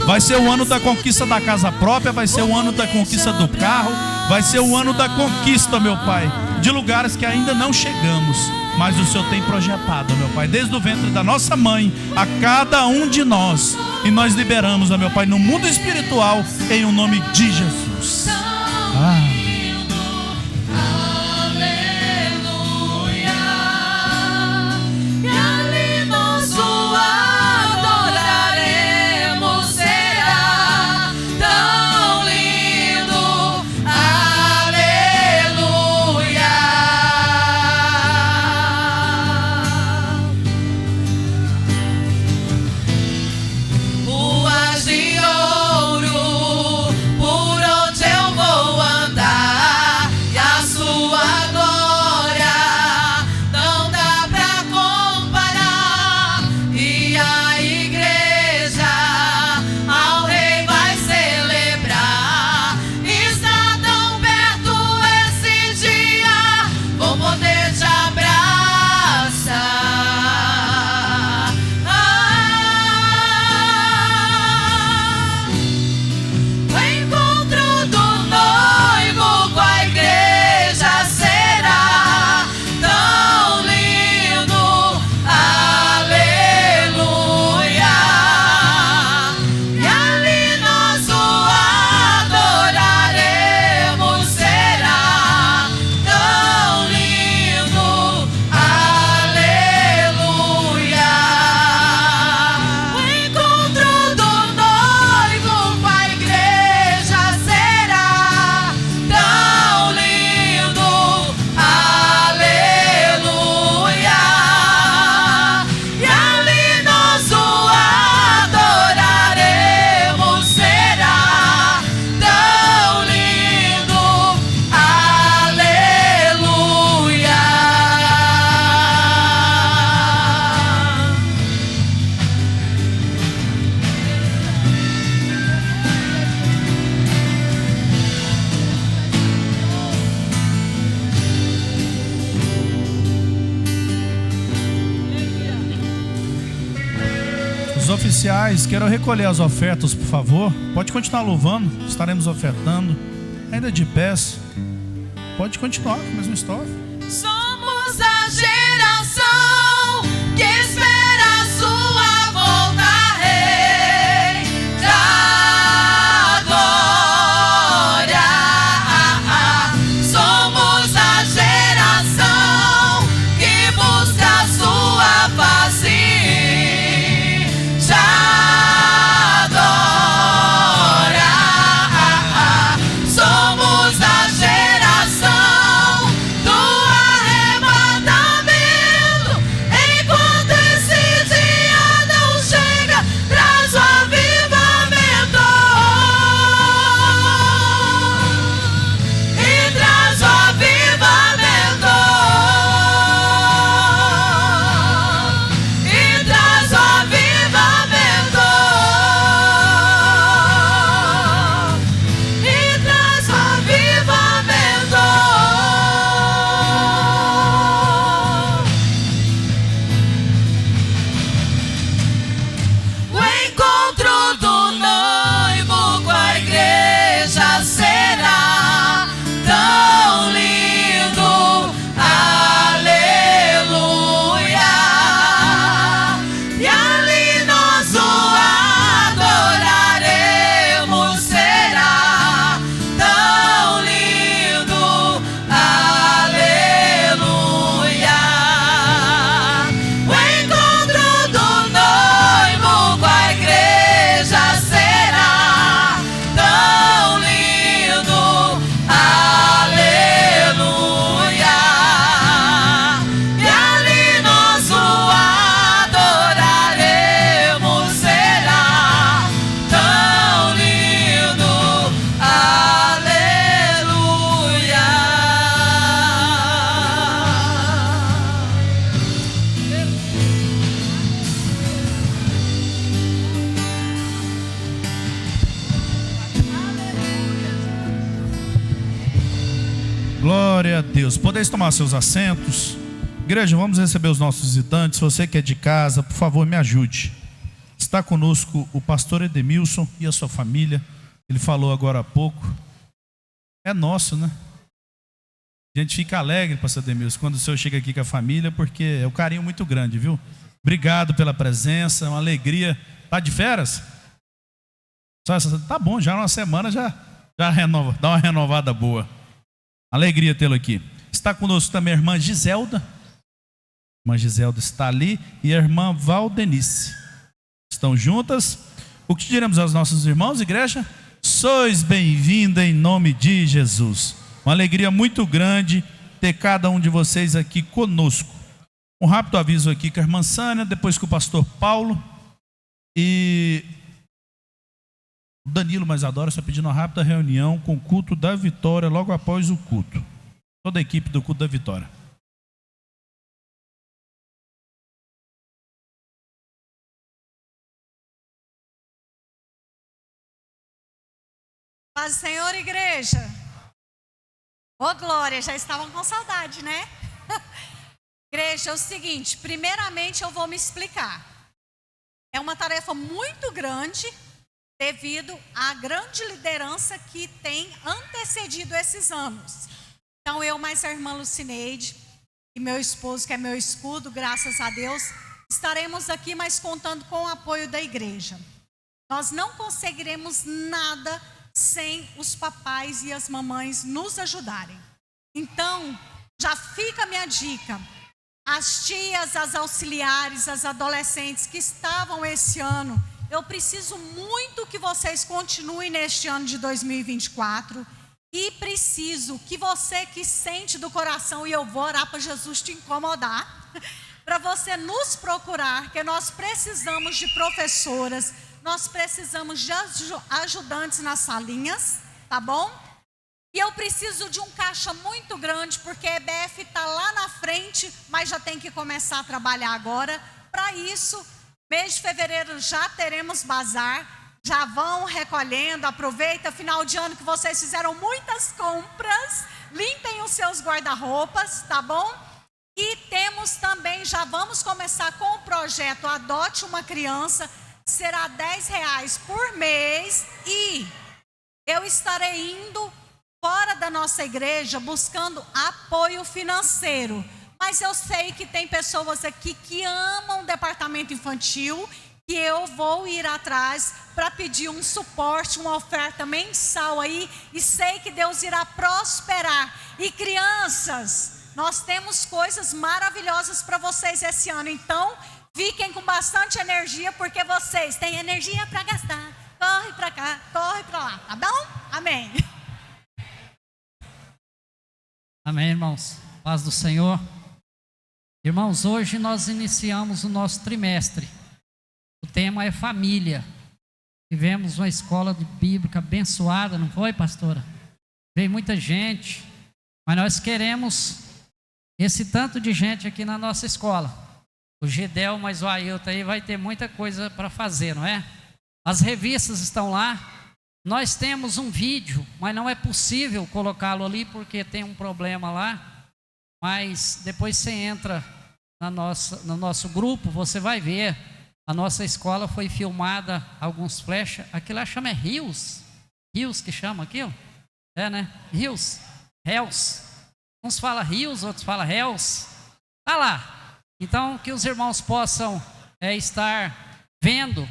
S4: Vai ser o ano da conquista da casa própria, vai ser o ano da conquista do carro, vai ser o ano da conquista, meu Pai, de lugares que ainda não chegamos, mas o Senhor tem projetado, meu Pai, desde o ventre da nossa mãe, a cada um de nós. E nós liberamos, meu Pai, no mundo espiritual, em o nome de Jesus. Amém. Oficiais, quero recolher as ofertas, por favor. Pode continuar louvando, estaremos ofertando. Ainda de pés. Pode continuar com a mesma história.
S2: Somos a geração que espera a sua volta, Rei da glória. Somos a geração que busca a sua face, te adora. Somos a geração do arrebatamento. Enquanto esse dia não chega, traz o avivamento. E traz o avivamento. E traz o avivamento. E traz o avivamento. O encontro do noivo com a igreja será tão lindo, aleluia. E ali nós o adoraremos, será tão lindo, aleluia. O encontro do noivo com a igreja será tão lindo, aleluia. E ali nós o adoraremos, será tão lindo, aleluia.
S4: Glória a Deus. Podeis tomar seus assentos. Igreja, vamos receber os nossos visitantes. Você que é de casa, por favor, me ajude. Está conosco o pastor Edemilson e a sua família. Ele falou agora há pouco. É nosso, né? A gente fica alegre, pastor Edemilson, quando o senhor chega aqui com a família, porque é um carinho muito grande, viu? Obrigado pela presença, é uma alegria. Tá de férias? Tá bom, já uma semana já renova, dá uma renovada boa. Alegria tê-lo aqui. Está conosco também a irmã Giselda. A irmã Giselda está ali. E a irmã Valdenice. Estão juntas. O que diremos aos nossos irmãos, igreja? Sois bem-vinda em nome de Jesus. Uma alegria muito grande ter cada um de vocês aqui conosco. Um rápido aviso aqui com a irmã Sânia, depois com o pastor Paulo. E o Danilo mais adora, só pedindo uma rápida reunião com o culto da Vitória, logo após o culto. Toda a equipe do culto da Vitória.
S3: Paz do Senhor, igreja. Ô, glória, já estavam com saudade, né? Igreja, é o seguinte, primeiramente eu vou me explicar. É uma tarefa muito grande, devido à grande liderança que tem antecedido esses anos. Então, eu mais a irmã Lucineide e meu esposo, que é meu escudo, graças a Deus, estaremos aqui, mas contando com o apoio da igreja. Nós não conseguiremos nada sem os papais e as mamães nos ajudarem. Então, já fica a minha dica. As tias, as auxiliares, as adolescentes que estavam esse ano, eu preciso muito que vocês continuem neste ano de 2024 e preciso que você que sente do coração, e eu vou orar para Jesus te incomodar, para você nos procurar, que nós precisamos de professoras, nós precisamos de ajudantes nas salinhas, tá bom? E eu preciso de um caixa muito grande, porque a EBF está lá na frente, mas já tem que começar a trabalhar agora. Para isso, mês de fevereiro já teremos bazar, já vão recolhendo, aproveita final de ano que vocês fizeram muitas compras, limpem os seus guarda-roupas, tá bom? E temos também, já vamos começar com o projeto Adote uma Criança, será R$10 por mês e eu estarei indo fora da nossa igreja buscando apoio financeiro. Mas eu sei que tem pessoas aqui que amam o departamento infantil, que eu vou ir atrás para pedir um suporte, uma oferta mensal aí, e sei que Deus irá prosperar. E crianças, nós temos coisas maravilhosas para vocês esse ano, então fiquem com bastante energia, porque vocês têm energia para gastar. Corre para cá, corre para lá, tá bom? Amém.
S10: Amém, irmãos. Paz do Senhor. Irmãos, hoje nós iniciamos o nosso trimestre. O tema é família. Tivemos uma escola bíblica abençoada, não foi, pastora? Veio muita gente, mas nós queremos esse tanto de gente aqui na nossa escola. O Gedel, mas o Ailton aí vai ter muita coisa para fazer, não é? As revistas estão lá. Nós temos um vídeo, mas não é possível colocá-lo ali porque tem um problema lá. Mas depois você entra no nosso grupo, você vai ver. A nossa escola foi filmada, alguns flash, aquilo lá chama Rios. Rios que chama aquilo? É, né? Rios. Hells. Uns falam Rios, outros falam Hells. Tá lá. Então, que os irmãos possam estar vendo,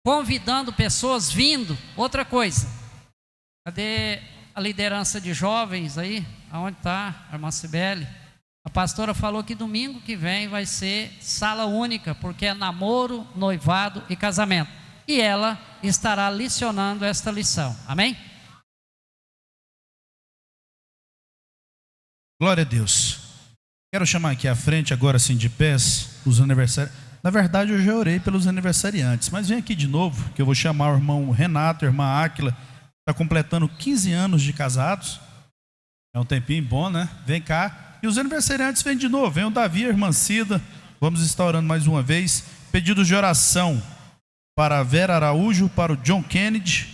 S10: convidando pessoas, vindo. Outra coisa. Cadê a liderança de jovens aí? Aonde está a irmã Cibele? A pastora falou que domingo que vem vai ser sala única, porque é namoro, noivado e casamento. E ela estará licionando esta lição. Amém?
S4: Glória a Deus. Quero chamar aqui à frente, agora sim de pés, os aniversariantes. Na verdade, eu já orei pelos aniversariantes, mas vem aqui de novo, que eu vou chamar o irmão Renato, a irmã Áquila, está completando 15 anos de casados. É um tempinho bom, né? Vem cá. E os aniversariantes vêm de novo. Vem o Davi, a irmã Cida. Vamos estar orando mais uma vez. Pedidos de oração para a Vera Araújo, para o John Kennedy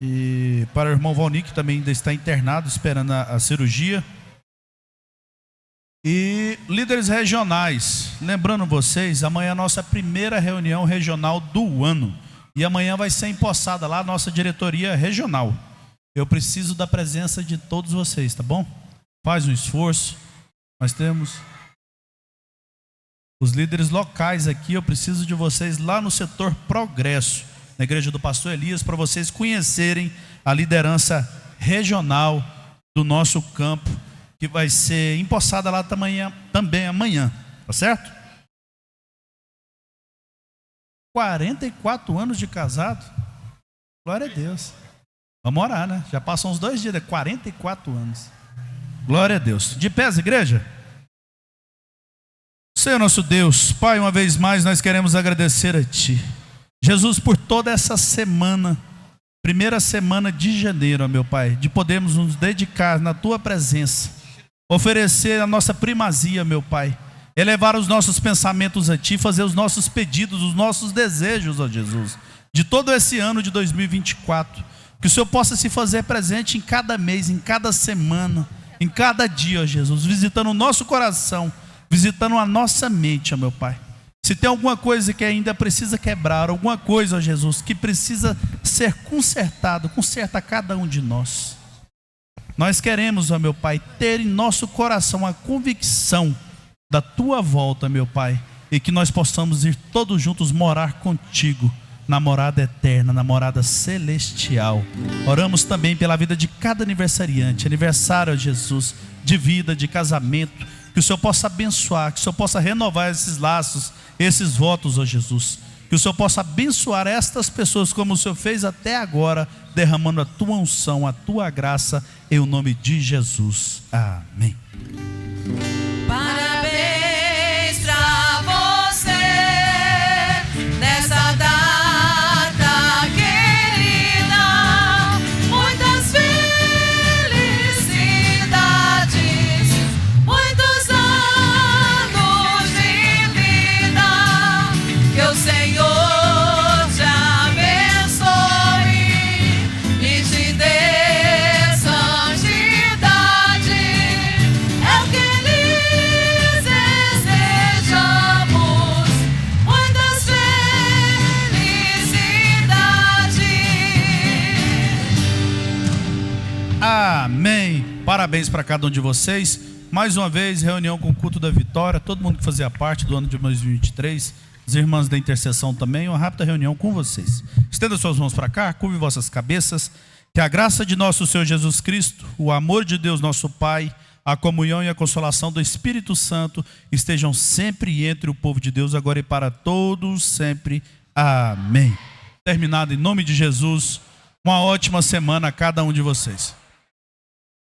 S4: e para o irmão Valni, que também ainda está internado, esperando a cirurgia. E líderes regionais. Lembrando vocês, amanhã é a nossa primeira reunião regional do ano. E amanhã vai ser empossada lá a nossa diretoria regional. Eu preciso da presença de todos vocês, tá bom? Faz um esforço. Nós temos os líderes locais aqui. Eu preciso de vocês lá no setor Progresso, na igreja do pastor Elias, para vocês conhecerem a liderança regional do nosso campo, que vai ser empossada lá também amanhã, tá certo? 44 anos de casado. Glória a Deus. Vamos orar, né? Já passam uns 2 dias, 44 anos. Glória a Deus. De pés, igreja. Senhor nosso Deus, Pai, uma vez mais nós queremos agradecer a Ti, Jesus, por toda essa semana, primeira semana de janeiro, ó meu Pai, de podermos nos dedicar na Tua presença, oferecer a nossa primazia, meu Pai, elevar os nossos pensamentos a Ti, fazer os nossos pedidos, os nossos desejos, ó Jesus, de todo esse ano de 2024, que o Senhor possa se fazer presente em cada mês, em cada semana, em cada dia, ó Jesus, visitando o nosso coração, visitando a nossa mente, ó meu Pai. Se tem alguma coisa que ainda precisa quebrar, alguma coisa, ó Jesus, que precisa ser consertado, conserta cada um de nós. Nós queremos, ó meu Pai, ter em nosso coração a convicção da Tua volta, meu Pai, e que nós possamos ir todos juntos morar contigo, na morada eterna, na morada celestial. Oramos também pela vida de cada aniversariante, aniversário, Jesus, de vida, de casamento, que o Senhor possa abençoar, que o Senhor possa renovar esses laços, esses votos, ó Jesus, que o Senhor possa abençoar estas pessoas como o Senhor fez até agora, derramando a Tua unção, a Tua graça, em o nome de Jesus. Amém.
S2: Parabéns pra você nessa data querida, muitas felicidades, muitos anos de vida, que o Senhor te abençoe e te dê santidade,
S4: parabéns para cada um de vocês. Mais uma vez, reunião com o culto da vitória, todo mundo que fazia parte do ano de 2023, as irmãs da intercessão também, uma rápida reunião com vocês. Estenda suas mãos para cá, curve vossas cabeças, que a graça de nosso Senhor Jesus Cristo, o amor de Deus nosso Pai, a comunhão e a consolação do Espírito Santo estejam sempre entre o povo de Deus, agora e para todos sempre. Amém. Terminado em nome de Jesus, uma ótima semana a cada um de vocês.